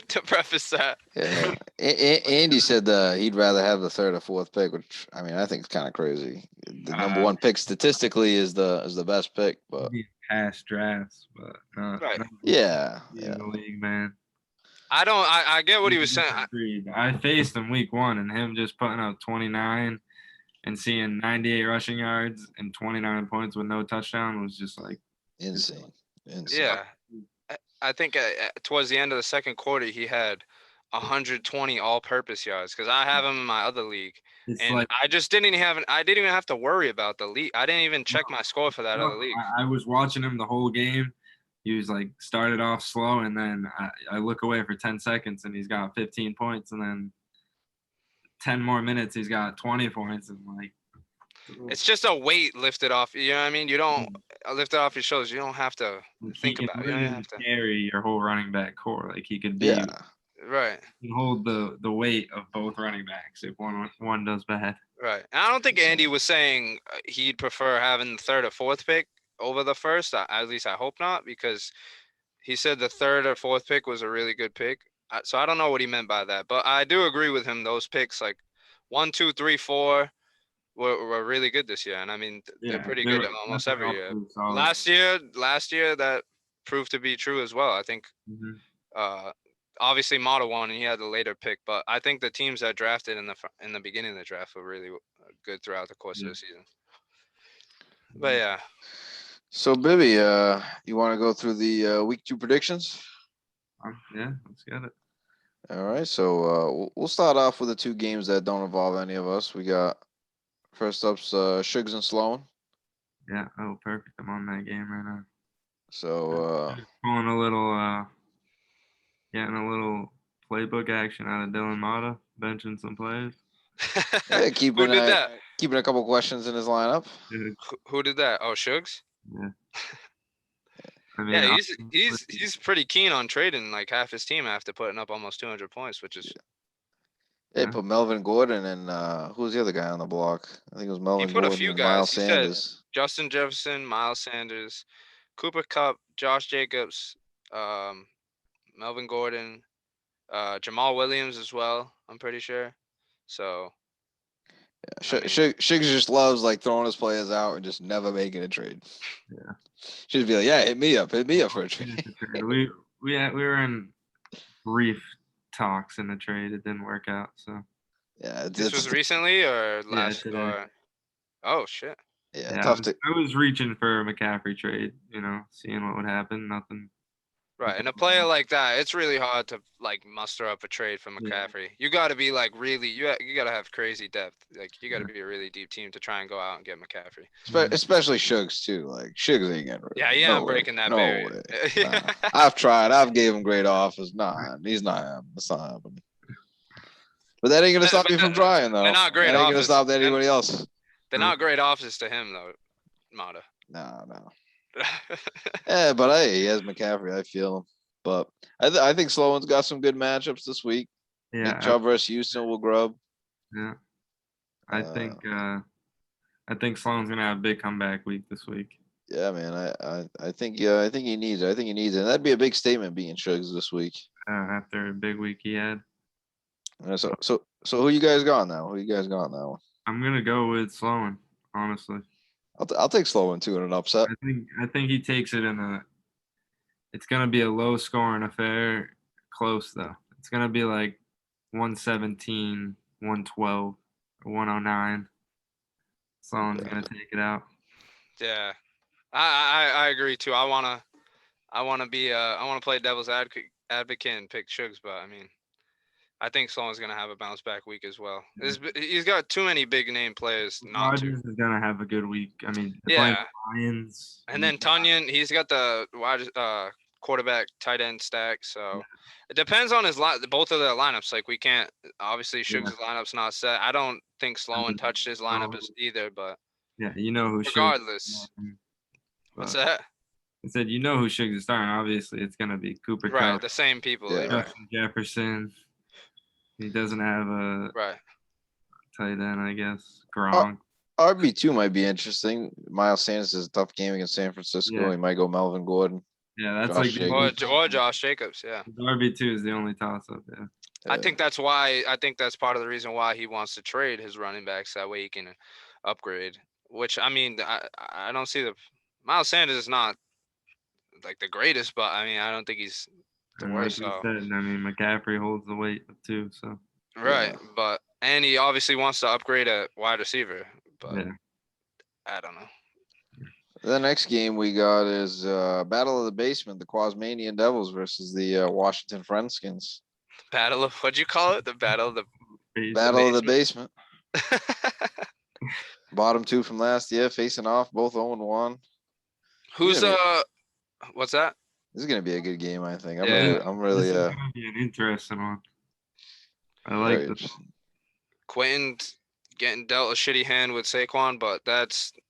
to preface that. Yeah, Andy said he'd rather have the 3rd or 4th pick, which I mean I think is kind of crazy. The number 1 pick statistically is the best pick, but Past drafts, but not. Right. Yeah. In the league, man. I get what he was saying. I faced him week 1, and him just putting up 29 and seeing 98 rushing yards and 29 points with no touchdown was just like insane. Yeah. I think towards the end of the second quarter, he had 120 all-purpose yards because I have him in my other league, and I just didn't even have to worry about the league. I didn't even check my score for that other league. I was watching him the whole game. He was like started off slow, and then I look away for 10 seconds, and he's got 15 points, and then 10 more minutes, he's got 20 points, and like. It's just a weight lifted off. You know what I mean? You don't lift it off your shoulders. You don't have to think about it. You don't have to carry your whole running back core. Like he could be. Yeah. Right. He can hold the weight of both running backs if one does bad. Right. And I don't think Andy was saying he'd prefer having the 3rd or 4th pick over the 1st. At least I hope not, because he said the 3rd or 4th pick was a really good pick. So I don't know what he meant by that, but I do agree with him. Those picks, like 1, 2, 3, 4, were really good this year, and I mean they're pretty good almost every year. Last year that proved to be true as well. I think obviously Mata won and he had the later pick, but I think the teams that drafted in the beginning of the draft were really good throughout the course of the season. But yeah. So Bibby, you want to go through the week 2 predictions? Yeah, let's get it. All right, so we'll start off with the 2 games that don't involve any of us. We got first up's Shugs and Sloan. Yeah, oh perfect. I'm on that game right now. So pulling a little getting a little playbook action out of Dylan Mata, benching some plays. Yeah, Who did that? Keeping a couple questions in his lineup. Who did that? Oh, Shugs? Yeah. I mean, he's pretty keen on trading like half his team after putting up almost 200 points, which is They Yeah. put Melvin Gordon and who was the other guy on the block? I think it was He Melvin put a Gordon few and guys. Miles He said Sanders. Justin Jefferson, Miles Sanders, Cooper Cup, Josh Jacobs, um, Melvin Gordon, Jamal Williams as well. I'm pretty sure. So I mean, Shigs just loves like throwing his players out and just never making a trade. Yeah. She'd be like, "Yeah, hit me up for a trade." We were in brief talks in the trade. It didn't work out. So Yeah, this was recently or yeah, last today. or oh shit. Yeah, Yeah, tough to. I was reaching for a McCaffrey trade. Seeing what would happen. Nothing. Right, and a player like that, it's really hard to like muster up a trade for McCaffrey. You got to be like really, you got to have crazy depth. Like you got to be a really deep team to try and go out and get McCaffrey. Especially Shugs too. Like Shugs ain't getting rid. Yeah, I'm way. breaking that No barrier. way. Nah. I've tried. I've gave him great offers. Nah, he's not happening. It's not happening. But that ain't gonna stop you from trying though. They're not great That ain't gonna offers. stop anybody else. They're not great offers to him though, Mata. No. Yeah, but hey, he has McCaffrey. I feel him. But I think Sloan's got some good matchups this week. Yeah. Nick Chubb versus Houston will grub. Yeah. I think Sloan's gonna have a big comeback week this week. Yeah, man. I think he needs it. I think he needs it. And that'd be a big statement being Shugs this week. After a big week he had. So who you guys got now? Who you guys got now? I'm gonna go with Sloan, honestly. I'll take Sloan too in an upset. I think he takes it it's gonna be a low scoring affair, close though. It's gonna be like 117, 112, 109. Sloan's gonna take it out. Yeah, I agree too. I wanna play devil's advocate and pick Shugs, but I mean, I think Sloan's gonna have a bounce back week as well. He's got too many big name players not to. Rodgers is gonna have a good week. I mean, Yeah. Lions. And then Tunyon, he's got the quarterback tight end stack. So it depends on both of their lineups. Like we can't obviously Shugs' lineup's not set. I don't think Sloan touched his lineup either, but yeah, you know who. Regardless, what's that? I said you know who Shugs is starting. Obviously, it's gonna be Cooper Right, Kupp, the same people. Yeah. Right. Justin Jefferson. He doesn't have a tight end, I guess. Gronk. RB2 might be interesting. Miles Sanders is a tough game against San Francisco. Yeah. He might go Melvin Gordon. Yeah, that's Josh Jacobs. Or Josh Jacobs. Yeah. RB2 is the only toss-up. Yeah. I think that's why. I think that's part of the reason why he wants to trade his running backs. That way he can upgrade. Which I mean, I don't see Miles Sanders is not like the greatest, but I mean, I don't think he's the worst. Like you said, I mean, McCaffrey holds the weight too. So. Right, but and he obviously wants to upgrade a wide receiver, but I don't know. The next game we got is Battle of the Basement, the Quasmanian Devils versus the Washington Friendskins. Battle of what'd you call it? The battle of the Basement. Bottom two from last year, facing off, both 0-1. Who's what's that? This is gonna be a good game, I think. I'm This really is gonna be an interesting one. I like this. Quentin getting dealt a shitty hand with Saquon, but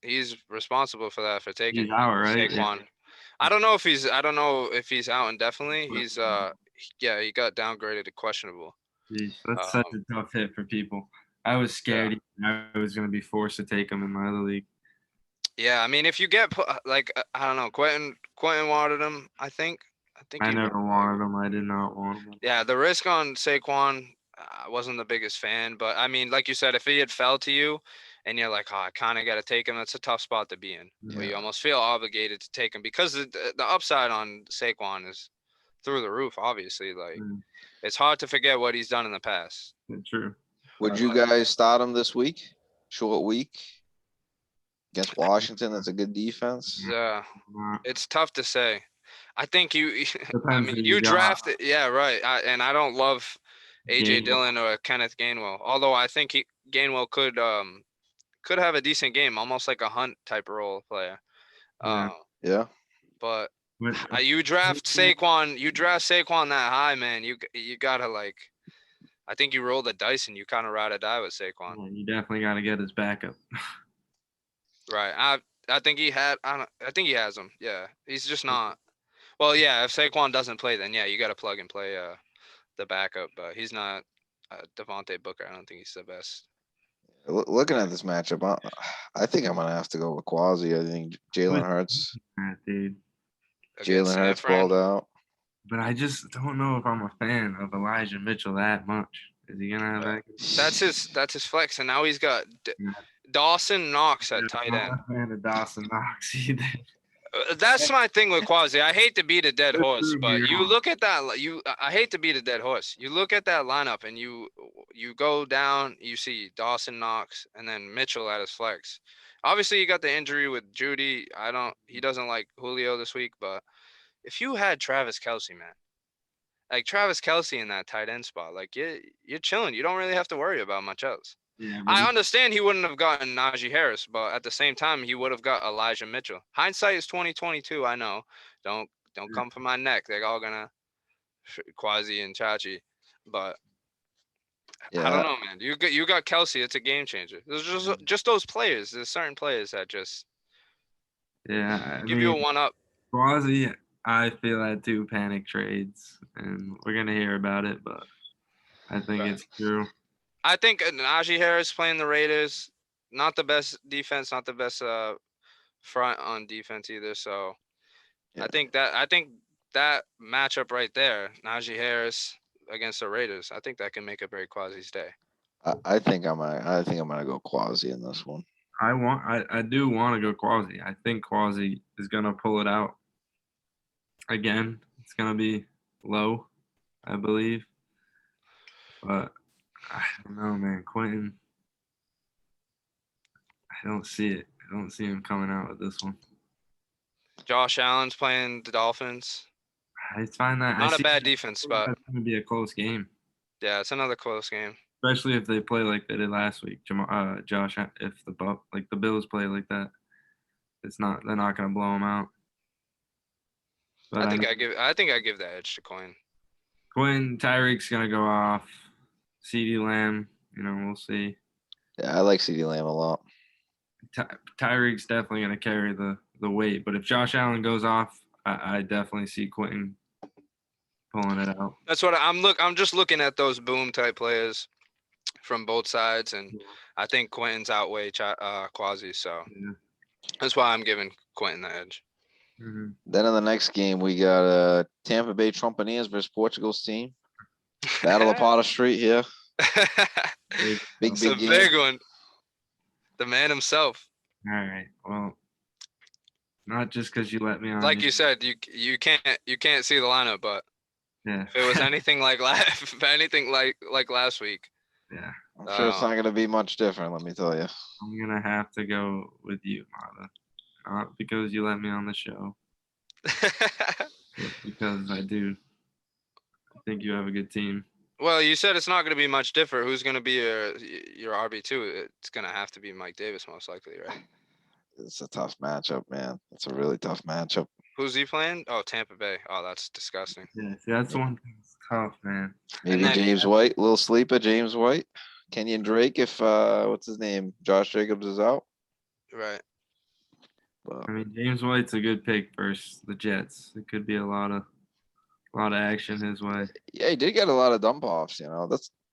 he's responsible for that, for taking right? Saquon. Yeah. I don't know if he's out indefinitely. He's he got downgraded to questionable. Jeez, that's such a tough hit for people. I was scared I was going to be forced to take him in my other league. Yeah, I mean, if you get like I don't know, Quentin wanted him. I think I never wanted him. I did not want him. Yeah, the risk on Saquon, I wasn't the biggest fan, but I mean, like you said, if he had fell to you, and you're like, oh, I kind of got to take him, that's a tough spot to be in. Yeah. Where you almost feel obligated to take him because the upside on Saquon is through the roof. Obviously, like it's hard to forget what he's done in the past. True. Would you guys start him this week? Short week against Washington. That's a good defense. Yeah, it's tough to say. I think you drafted. Yeah, right. And I don't love AJ Dillon or Kenneth Gainwell. Although I think Gainwell could have a decent game, almost like a Hunt type of role player. Yeah. But you draft Saquon. You draft Saquon that high, man. You gotta like. I think you roll the dice and you kind of ride or die with Saquon. Yeah, you definitely got to get his backup. Right. I think he has him. Yeah. He's just not. Well, yeah. If Saquon doesn't play, then yeah, you got to plug and play the backup. But he's not. Devontae Booker. I don't think he's the best. Looking at this matchup, I think I'm gonna have to go with Quasi. I think Jalen Hurts. Dude. Against Jalen San Hurts Fran. balled out. But I just don't know if I'm a fan of Elijah Mitchell that much. Is he gonna have accuracy? That's his flex, and now he's got Yeah. Dawson Knox at tight I'm end. not a fan of Dawson Knox either. That's my thing with Quasi. I hate to beat a dead Let's horse, prove but me you wrong. look at that. I hate to beat a dead horse. You look at that lineup, and you go down. You see Dawson Knox, and then Mitchell at his flex. Obviously, you got the injury with Judy. He doesn't like Julio this week, but if you had Travis Kelce, man, like Travis Kelce in that tight end spot, like you're chilling. You don't really have to worry about much else. Yeah, I understand he wouldn't have gotten Najee Harris, but at the same time, he would have got Elijah Mitchell. Hindsight is 2022. I know. Don't come for my neck. They're all gonna Quasi and Chachi, but I don't Yeah, know, man. You got Kelsey. It's a game changer. There's just those players. There's certain players that just I give you a mean, one up. Quasi, I feel had 2 panic trades, and we're gonna hear about it, but I think Right. it's true. I think Najee Harris playing the Raiders, not the best defense, not the best front on defense either. So yeah. I think that matchup right there, Najee Harris against the Raiders, I think that can make a very Quasi's day. I think I'm gonna go Quasi in this one. I do want to go Quasi. I think Quasi is gonna pull it out again. It's gonna be low, I believe, but I don't know, man. Quentin, I don't see it. I don't see him coming out with this one. Josh Allen's playing the Dolphins. I find that Not a bad defense, but it's gonna be a close game, yeah, it's another close game. especially if they play like they did last week. Josh, if the Bills play like that, they're not gonna blow them out. But I think I give that edge to Coin. Quinn Tyreek's gonna go off. CeeDee Lamb, we'll see. Yeah, I like CeeDee Lamb a lot. Tyreek's definitely gonna carry the weight, but if Josh Allen goes off, I definitely see Quentin pulling it out. That's what I'm just looking at those boom type players from both sides, and I think Quentin's outweigh Quasi, so that's why I'm giving Quentin the edge. Mm-hmm. Then in the next game, we got Tampa Bay Trumpineers versus Portugal's team. Battle of Potter Street here. Big It's a game. big one. The man himself. All right. Well, not just because you let me on. Like you said, you can't see the lineup, but yeah, if it was anything like last week, yeah, I'm sure it's not going to be much different. Let me tell you. I'm gonna have to go with you, Marta. Not because you let me on the show, but because I do. I think you have a good team. Well, you said it's not going to be much different. Who's going to be your RB2? It's going to have to be Mike Davis, most likely, right? It's a tough matchup, man. It's a really tough matchup. Who's he playing? Oh, Tampa Bay. Oh, that's disgusting. Yeah, see, that's one thing that's tough, man. Maybe James White, little sleeper, James White, Kenyon Drake. If what's his name, Josh Jacobs is out. Right. But, I mean, James White's a good pick versus the Jets. It could be a lot of action his way. Yeah, he did get a lot of dump offs.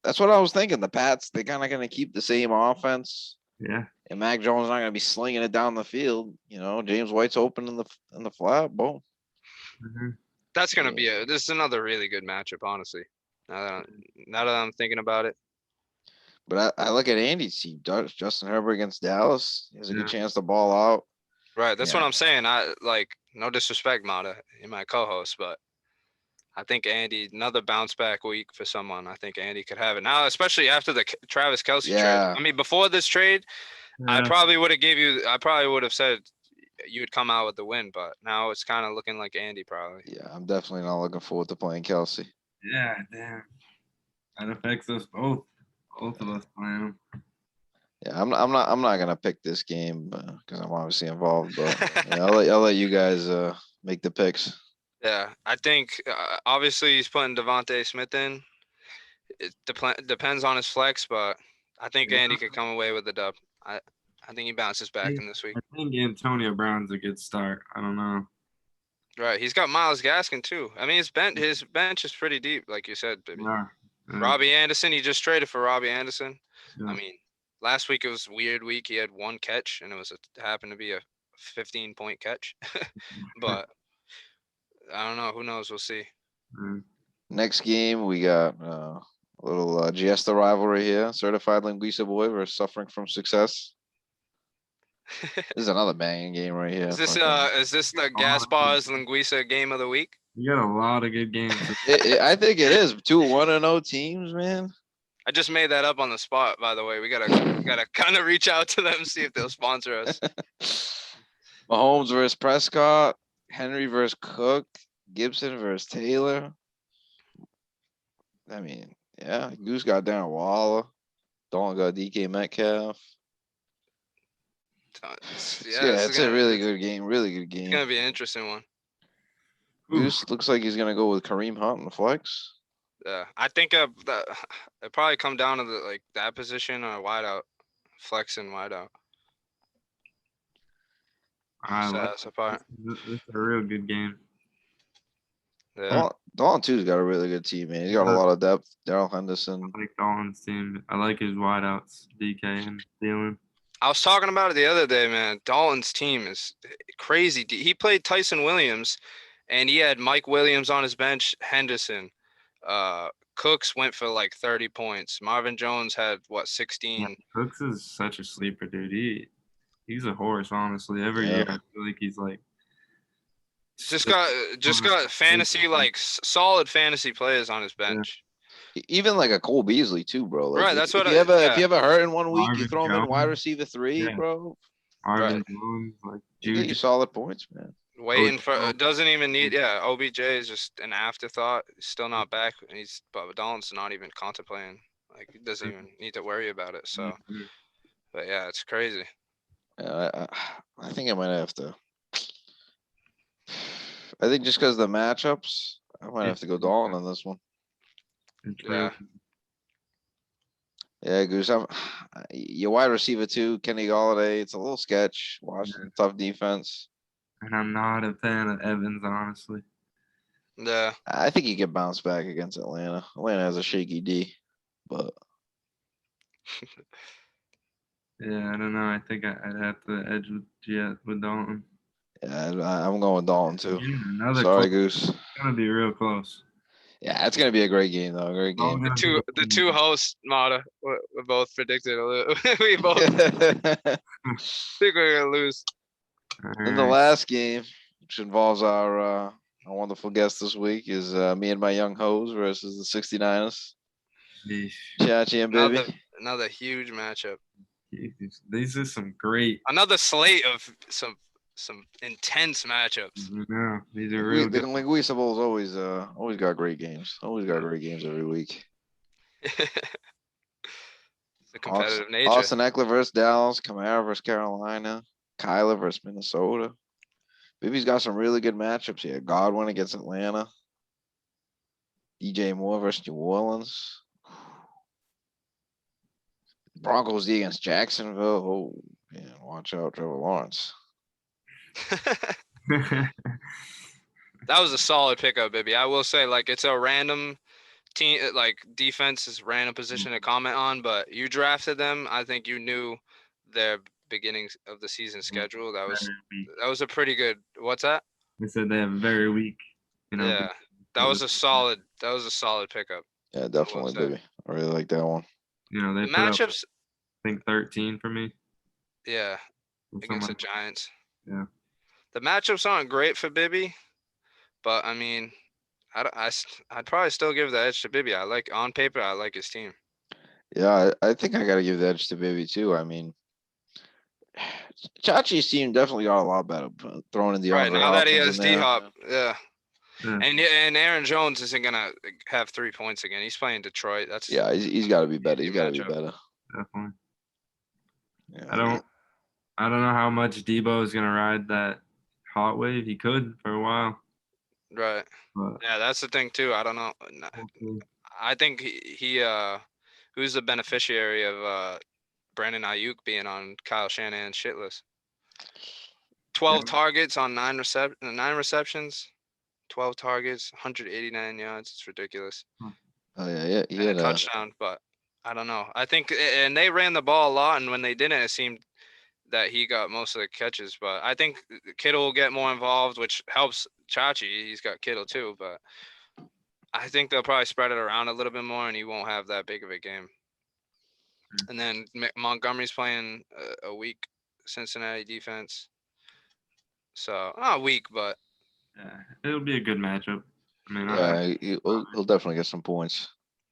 That's what I was thinking. The Pats, they're kind of going to keep the same offense. Yeah. And Mac Jones is not going to be slinging it down the field. James White's open in the flat. Boom. Mm-hmm. That's going to be this is another really good matchup, honestly. Now that I'm thinking about it. But I look at Andy's team. Justin Herbert against Dallas. He has a good chance to ball out. Right. That's what I'm saying. No disrespect, Mata, you're my co-host, but I think Andy, another bounce back week for someone. I think Andy could have it now, especially after the Travis Kelce trade. I mean, before this trade, I probably would have said you would come out with the win, but now it's kind of looking like Andy probably. Yeah, I'm definitely not looking forward to playing Kelce. Yeah, damn. That affects us both. Both of us playing him. Yeah, I'm not gonna pick this game because I'm obviously involved, but I'll let you guys make the picks. Yeah, I think obviously he's putting Devontae Smith in. It depends on his flex, but I think Andy could come away with the dub. I think he bounces back in this week. I think Antonio Brown's a good start. I don't know. Right, he's got Myles Gaskin too. I mean, his bench is pretty deep, like you said, Bibby. Yeah. Robbie Anderson, he just traded for Robbie Anderson. Yeah. I mean, last week it was a weird week. He had one catch, and it happened to be a 15-point catch. But I don't know. Who knows? We'll see. Next game, we got a little Giesta rivalry here. Certified Linguica boy versus Suffering from Success. This is another banging game right here. Is this the Gaspar's Linguica game of the week? You got a lot of good games. I think it is. 2 1-0 teams, man. I just made that up on the spot, by the way. We gotta kind of reach out to them, see if they'll sponsor us. Mahomes versus Prescott, Henry versus Cook, Gibson versus Taylor. I mean, yeah, Goose got Darren Waller. Dalton got DK Metcalf. It's a really good game. Really good game. It's gonna be an interesting one. Goose looks like he's gonna go with Kareem Hunt in the flex. Yeah, I think it probably come down to that position or wideout, flex and wideout. This is a real good game. Yeah. Dalton too's got a really good team, man. He's got a lot of depth. Darrell Henderson. I like Dalton's team. I like his wideouts, DK and Thielen. I was talking about it the other day, man. Dalton's team is crazy. He played Tyson Williams, and he had Mike Williams on his bench, Henderson. Cooks went for like 30 points. Marvin Jones had 16? Yeah, Cooks is such a sleeper, dude. He's a horse, honestly. Every year I feel like he's like just got fantasy solid fantasy players on his bench. Even like a Cole Beasley too, bro. Like, right, that's what. If you ever hurt in one week, Marvin you throw him in Jones. wide receiver 3, bro. Marvin Jones, like You get you solid points, man. Waiting for doesn't even need. Yeah, OBJ is just an afterthought. He's still not back. But Dalton's not even contemplating. Like he doesn't even need to worry about it. So, but yeah, it's crazy. I think I might have to. I think just because of the matchups, I might have to go Dalton on this one. Yeah. Yeah, Goose. Your wide receiver too, Kenny Galladay. It's a little sketch. Washington, tough defense. And I'm not a fan of Evans, honestly. Yeah. I think he can bounce back against Atlanta. Atlanta has a shaky D, but yeah, I don't know. I think I'd have to edge with Dalton. yeah, I'm going with Dalton too. Another Sorry, Goose. It's gonna be real close. Yeah, it's gonna be a great game though. Great game. The two hosts, Mata, we both predicted we both think we're gonna lose. In the last game, which involves our wonderful guest this week, is me and my Younghoes versus the 69ers. Chachi and Bibby. Another huge matchup. These are some great. Another slate of some intense matchups. Yeah, these are real The good. Linguica Bowl's always got great games. Always got great games every week. It's a competitive nature. Austin Eckler versus Dallas. Kamara versus Carolina. Kyler versus Minnesota. Bibby's got some really good matchups here. Godwin against Atlanta. DJ Moore versus New Orleans. Broncos D against Jacksonville. Oh, man, watch out, Trevor Lawrence. That was a solid pickup, Bibby. I will say, it's a random team, defense is random position to comment on, but you drafted them. I think you knew their beginnings of the season schedule. That was a pretty good. What's that? They said they have a very weak. Yeah, that was a solid pickup. Yeah, definitely, Bibby. I really like that one. They the put up, matchups. I think 13 for me. Yeah, against the Giants. Yeah. The matchups aren't great for Bibby, but I mean, I'd probably still give the edge to Bibby. On paper, I like his team. Yeah, I think I got to give the edge to Bibby too. I mean, Chachi's team definitely got a lot better throwing in the right now that he has D-Hop. Yeah. Yeah. And Aaron Jones isn't gonna have 3 points again. He's playing Detroit. That's he's got to be better. He's got to be better. Definitely. Yeah. I don't know how much Debo is gonna ride that hot wave. He could for a while. Right. But yeah, that's the thing too. I don't know. I think he who's the beneficiary of Brandon Ayuk being on Kyle Shanahan's shit list. 12 targets on 9 receptions. 12 targets, 189 yards. It's ridiculous. Oh yeah, he and a had touchdown, but I don't know. I think and they ran the ball a lot, and when they didn't, it seemed that he got most of the catches. But I think Kittle will get more involved, which helps Chachi. He's got Kittle too, but I think they'll probably spread it around a little bit more, and he won't have that big of a game. And then Montgomery's playing a weak Cincinnati defense, so not weak, but Yeah, it'll be a good matchup. I mean, yeah, he'll definitely get some points.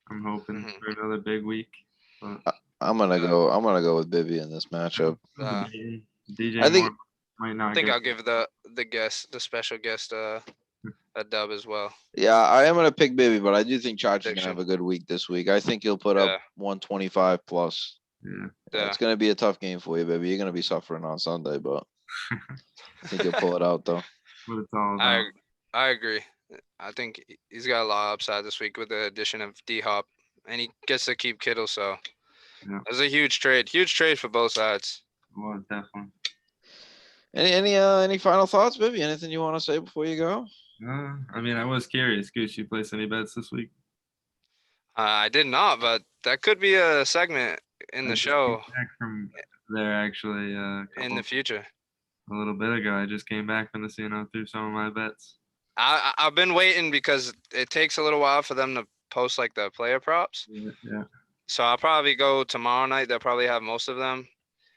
I'm hoping Mhm. for another big week. But I'm gonna go with Bibby in this matchup. DJ I think Moore might not I think get. I'll give the special guest, a dub as well. yeah, I am gonna pick Bibby, but I do think Chachi's gonna Prediction. have a good week this week. I think he'll put up Yeah. 125 plus. Yeah. Yeah. It's gonna be a tough game for you, baby. You're gonna be suffering on Sunday, but I think he'll pull it out though. What it's all about. I agree. I think he's got a lot of upside this week with the addition of D Hop, and he gets to keep Kittle. So Yeah. it was a huge trade for both sides. Well, definitely. Any final thoughts, Bibby? Anything you want to say before you go? I mean, I was curious. Goose, you place any bets this week? I did not, but that could be a segment in I the just show came back from there actually in the future. a little bit ago. I just came back from the casino through some of my bets. I've been waiting because it takes a little while for them to post like the player props. Yeah. So I'll probably go tomorrow night. They'll probably have most of them.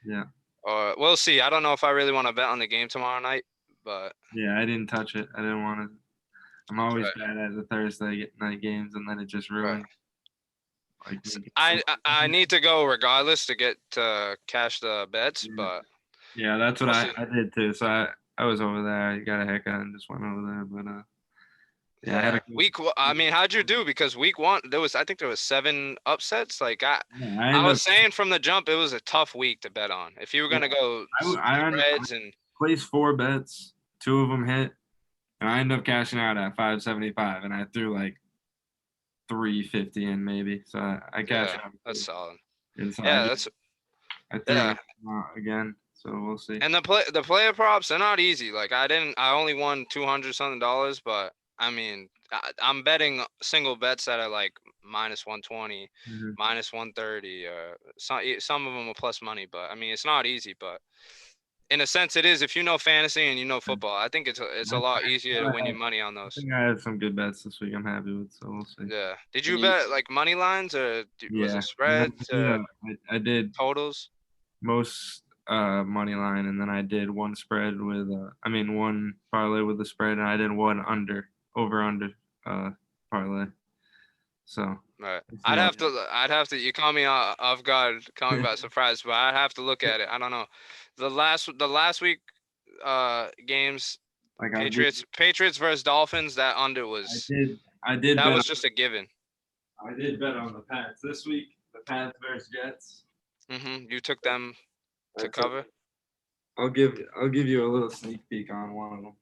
Yeah. Or we'll see. I don't know if I really want to bet on the game tomorrow night, but Yeah, I didn't touch it. I didn't want to. I'm always Right. bad at the Thursday night games, and then it just ruins. Like I need to go regardless to get to cash the bets, Yeah. but yeah, that's what We'll I see. did too. So I was over there. I got a haircut and just went over there. But yeah, I had a I mean, how'd you do? Because week one, I think there was 7 upsets. Like I I ended was up saying from the jump, it was a tough week to bet on. If you were gonna go I spreads and placed 4 bets. 2 of them hit, and I ended up cashing out at 575, and I threw like 350 in maybe. So I cashed yeah, out. that's solid. And so Yeah, I threw yeah. it again. So we'll see. And the player props, they're not easy. Like I only won $200 something, but I mean, I'm betting single bets that are like minus 120, Mhm. minus 130, or some of them are plus money. But I mean, it's not easy. But in a sense, it is if you know fantasy and you know football. I think it's a lot easier to win your money on I those. think I had some good bets this week. I'm happy with. So we'll see. Yeah. Did Can you you- bet like money lines or was Yeah. it spreads or I did totals? most money line, and then I did one spread with one parlay with the spread, and I did one over under parlay. So Right. we'll see I'd how- have to. You caught me off guard, caught me by surprise, but I'd have to look at it. I don't know. The last week, games, like Patriots versus Dolphins. That under was I did that bet was just a given. I did bet on the Pats this week. The Pats versus Jets. You took them to That's cover. I'll give you a little sneak peek on one of them.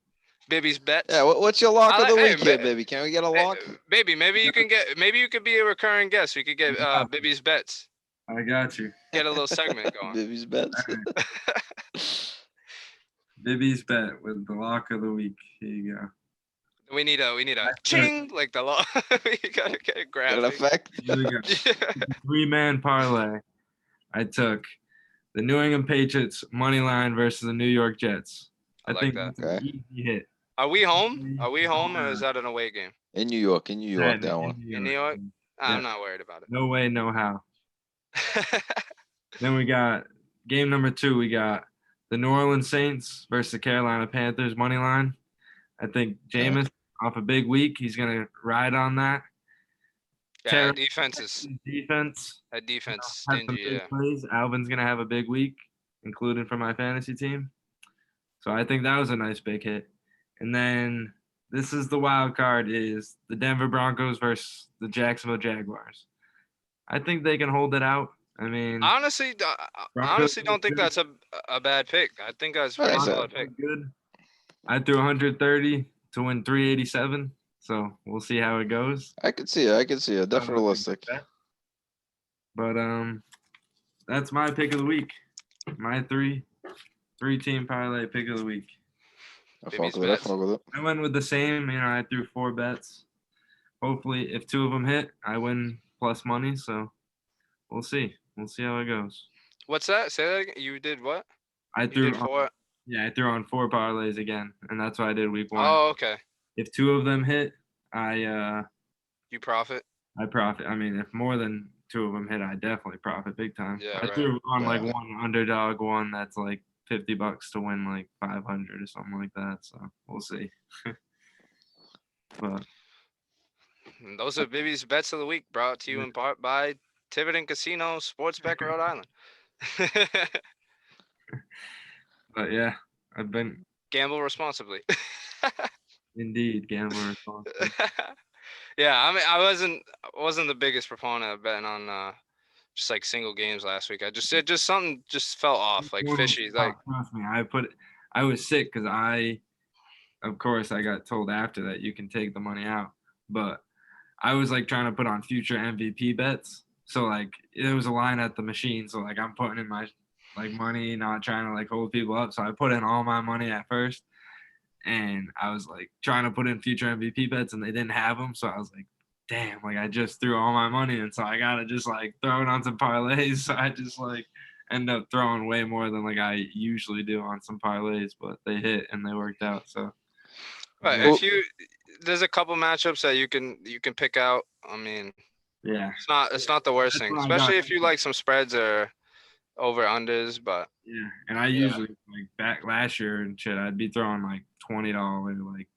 Bibby's bets. Yeah, what's your lock of the Hey, week here, baby? Can we get a lock? Baby, maybe you could be a recurring guest. We could get Bibby's bets. I got you. Get a little segment going. Bibby's bets. Bibby's bet with the lock of the week. Here you go. We need a ching like the law. You gotta get a Get graphic. an effect. Here we go. Yeah. 3-man parlay. I took the New England Patriots money line versus the New York Jets. I like think that. that's an easy hit. Are we home? Or is that an away game? In New York, that one. In New York? I'm not worried about it. No way, no how. Then we got game number 2. We got the New Orleans Saints versus the Carolina Panthers money line. I think Jameis off a big week, he's gonna ride on that. Yeah, defense. That defense is Have some stingy. big Yeah. plays. Alvin's gonna have a big week, including for my fantasy team. So I think that was a nice big hit. And then this is the wild card: is the Denver Broncos versus the Jacksonville Jaguars. I think they can hold it out. I mean, Honestly, don't think that's a bad pick. I think that's a pretty Broncos solid pick. good. I threw 130 to win 387. So we'll see how it goes. I could see it. Definitely realistic. But that's my pick of the week. My three-team parlay pick of the week. I fuck with it. I went with the same. I threw 4 bets. hopefully, if 2 of them hit, I win plus money. So we'll see. We'll see how it goes. What's that? Say that again. You did what? I You threw did 4. I threw on 4 parlays again, and that's what I did week 1. Oh, okay. If 2 of them hit, I You profit. profit. I mean, if more than 2 of them hit, I definitely profit big time. Yeah, I right. threw on like Yeah. one underdog one that's like $50 to win like 500 or something like that. So we'll see. But And those are Bibby's bets of the week, brought to you in part by Tiverton Casino, Sportsbet, Rhode Island. but yeah, I've been Gamble responsibly. indeed gambler responsibly. Yeah, I mean, I wasn't the biggest proponent of betting on just like single games last week. It just something just fell off, like fishy. Like Trust me, I was sick because of course I got told after that you can take the money out, but I was like trying to put on future MVP bets. So like there was a line at the machine. So like I'm putting in my like money, not trying to like hold people up. So I put in all my money at first, and I was like trying to put in future MVP bets, and they didn't have them. So I was like, damn, like I just threw all my money in, so I gotta just like throw it on some parlays. So I just like end up throwing way more than like I usually do on some parlays, but they hit and they worked out. So right, yeah. there's a couple matchups that you can pick out. I mean, Yeah. it's not the worst That's thing, what I got. especially if you like some spreads or over unders. But Yeah, and I usually like back last year and shit, I'd be throwing like $20 like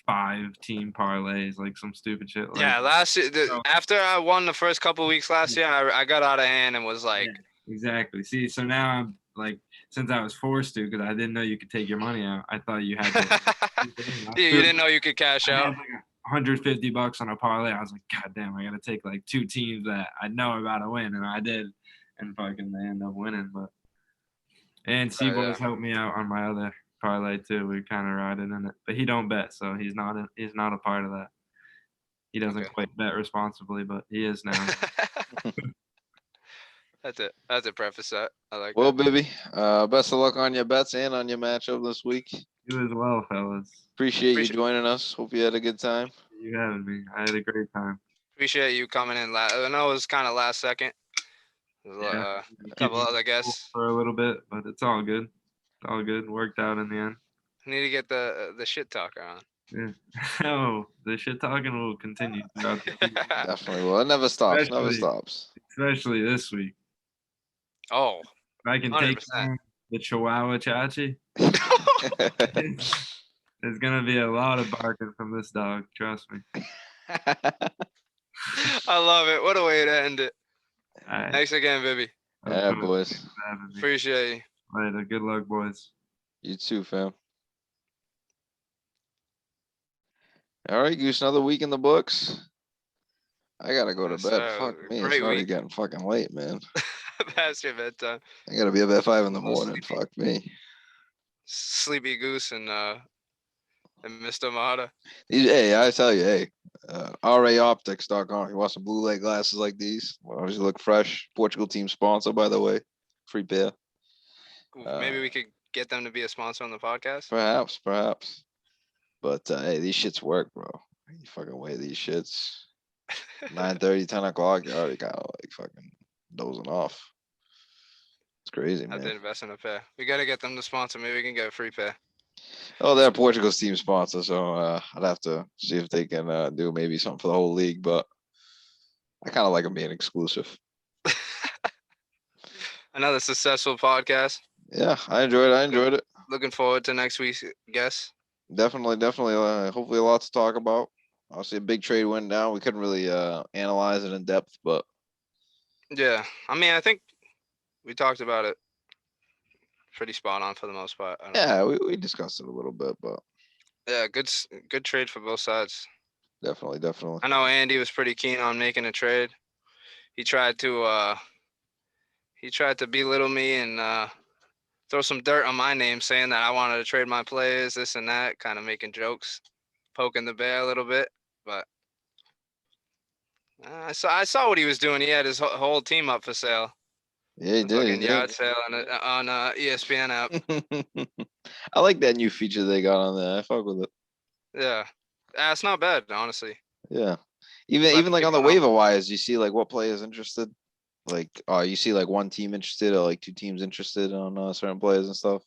5-team parlays, like some stupid shit. Like, yeah, last year so- after I won the first couple weeks last year, I got out of hand and was like, yeah, exactly. See, so now I'm like, since I was forced to, because I didn't know you could take your money out. I thought you had to. yeah, you didn't know you could cash I out. had like $150 on a parlay. I was like, God damn, I gotta take like 2 teams that I know about to win, and I did, and fucking they end up winning. But and C-Boys helped me out on my other parlay too. We kind of riding in it, but he don't bet, so he's not a part of that. He doesn't Okay. quite bet responsibly, but he is now. That's it. That's a preface that I like. Well, that. Bibby, best of luck on your bets and on your matchup this week. You as well, fellas. Appreciate you joining us. Hope you had a good time. You having me. I had a great time. Appreciate you coming in. I know it was kind of last second. Yeah, A couple other guests. for a little bit, but it's all good. It's all good. Worked out in the end. Need to get the shit talker on. Yeah. Oh, the shit talking will continue throughout the season, Definitely. Well, it never stops. Never stops. especially this week. Oh, If I can 100%. take on the Chihuahua Chachi, there's gonna be a lot of barking from this dog. Trust me. I love it. What a way to end it. All right. Thanks again, Bibby. Yeah, boys. Thanks for having me. Appreciate you. Later. Good luck, boys. You too, fam. All right, Goose. Another week in the books. I gotta go to Yes, bed. sir. Fuck me. It's Great already week. getting fucking late, man. Past your bedtime. I gotta be up at 5 in the Little morning. sleepy. Fuck me. Sleepy Goose and Mr. Mata. Hey, I tell you, hey, raoptics.com. You want some blue light glasses like these? Well, you look fresh. Portugal team sponsor, by the way. Free pair. Maybe we could get them to be a sponsor on the podcast. Perhaps. But hey, these shits work, bro. You fucking wear these shits. 9:30, 10 o'clock, you already got like fucking dozing off. It's crazy, I have to man. invest in a pair. We gotta get them to sponsor. Maybe we can get a free pair. Oh, they're Portugal's team sponsor, so I'd have to see if they can do maybe something for the whole league, but I kind of like them being exclusive. Another successful podcast. Yeah, I enjoyed it. Looking forward to next week's guest. Definitely. Hopefully a lot to talk about. Obviously a big trade went down. We couldn't really analyze it in depth, but Yeah, I mean, I think we talked about it pretty spot on for the most part. yeah, we discussed it a little bit, but Yeah, good trade for both sides. definitely. I know Andy was pretty keen on making a trade. He tried to belittle me and throw some dirt on my name, saying that I wanted to trade my players, this and that, kind of making jokes, poking the bear a little bit. But I saw what he was doing. He had his whole team up for sale. Yeah, he did. Fucking yard sale on ESPN app. I like that new feature they got on there. I fuck with it. Yeah, it's not bad, honestly. Yeah. Even Let even like on the people know. waiver wires, you see like what players interested. Like, you see like one team interested or like two teams interested on certain players and stuff.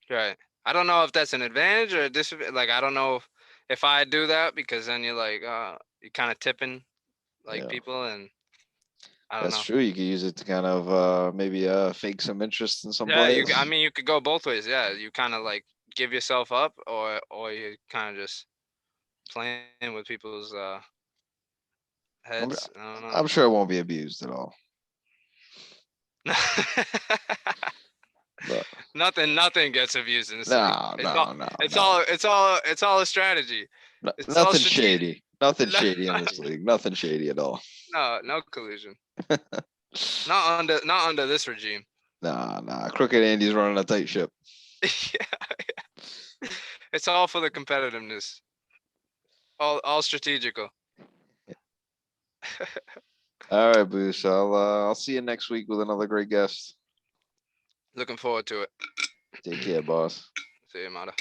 Right. I don't know if that's an advantage or a disadvantage. Like, I don't know if I do that because then you're like, you're kind of tipping like Yeah. people, and I don't That's know. true. You could use it to kind of maybe fake some interest in some Yeah, players. I mean, you could go both ways. Yeah, you kind of like give yourself up, or you kind of just playing with people's I'm, heads. I don't know. I'm sure it won't be abused at all. But Nothing gets abused in this league. no, no, no, no. It's all a strategy. It's all Nothing strategic. shady. Nothing shady in this league. Nothing shady at all. No collusion. Not under this regime. Nah. Crooked Andy's running a tight ship. Yeah. It's all for the competitiveness. All strategical. All right, Boosh. I'll see you next week with another great guest. Looking forward to it. Take care, boss. See you, Mata.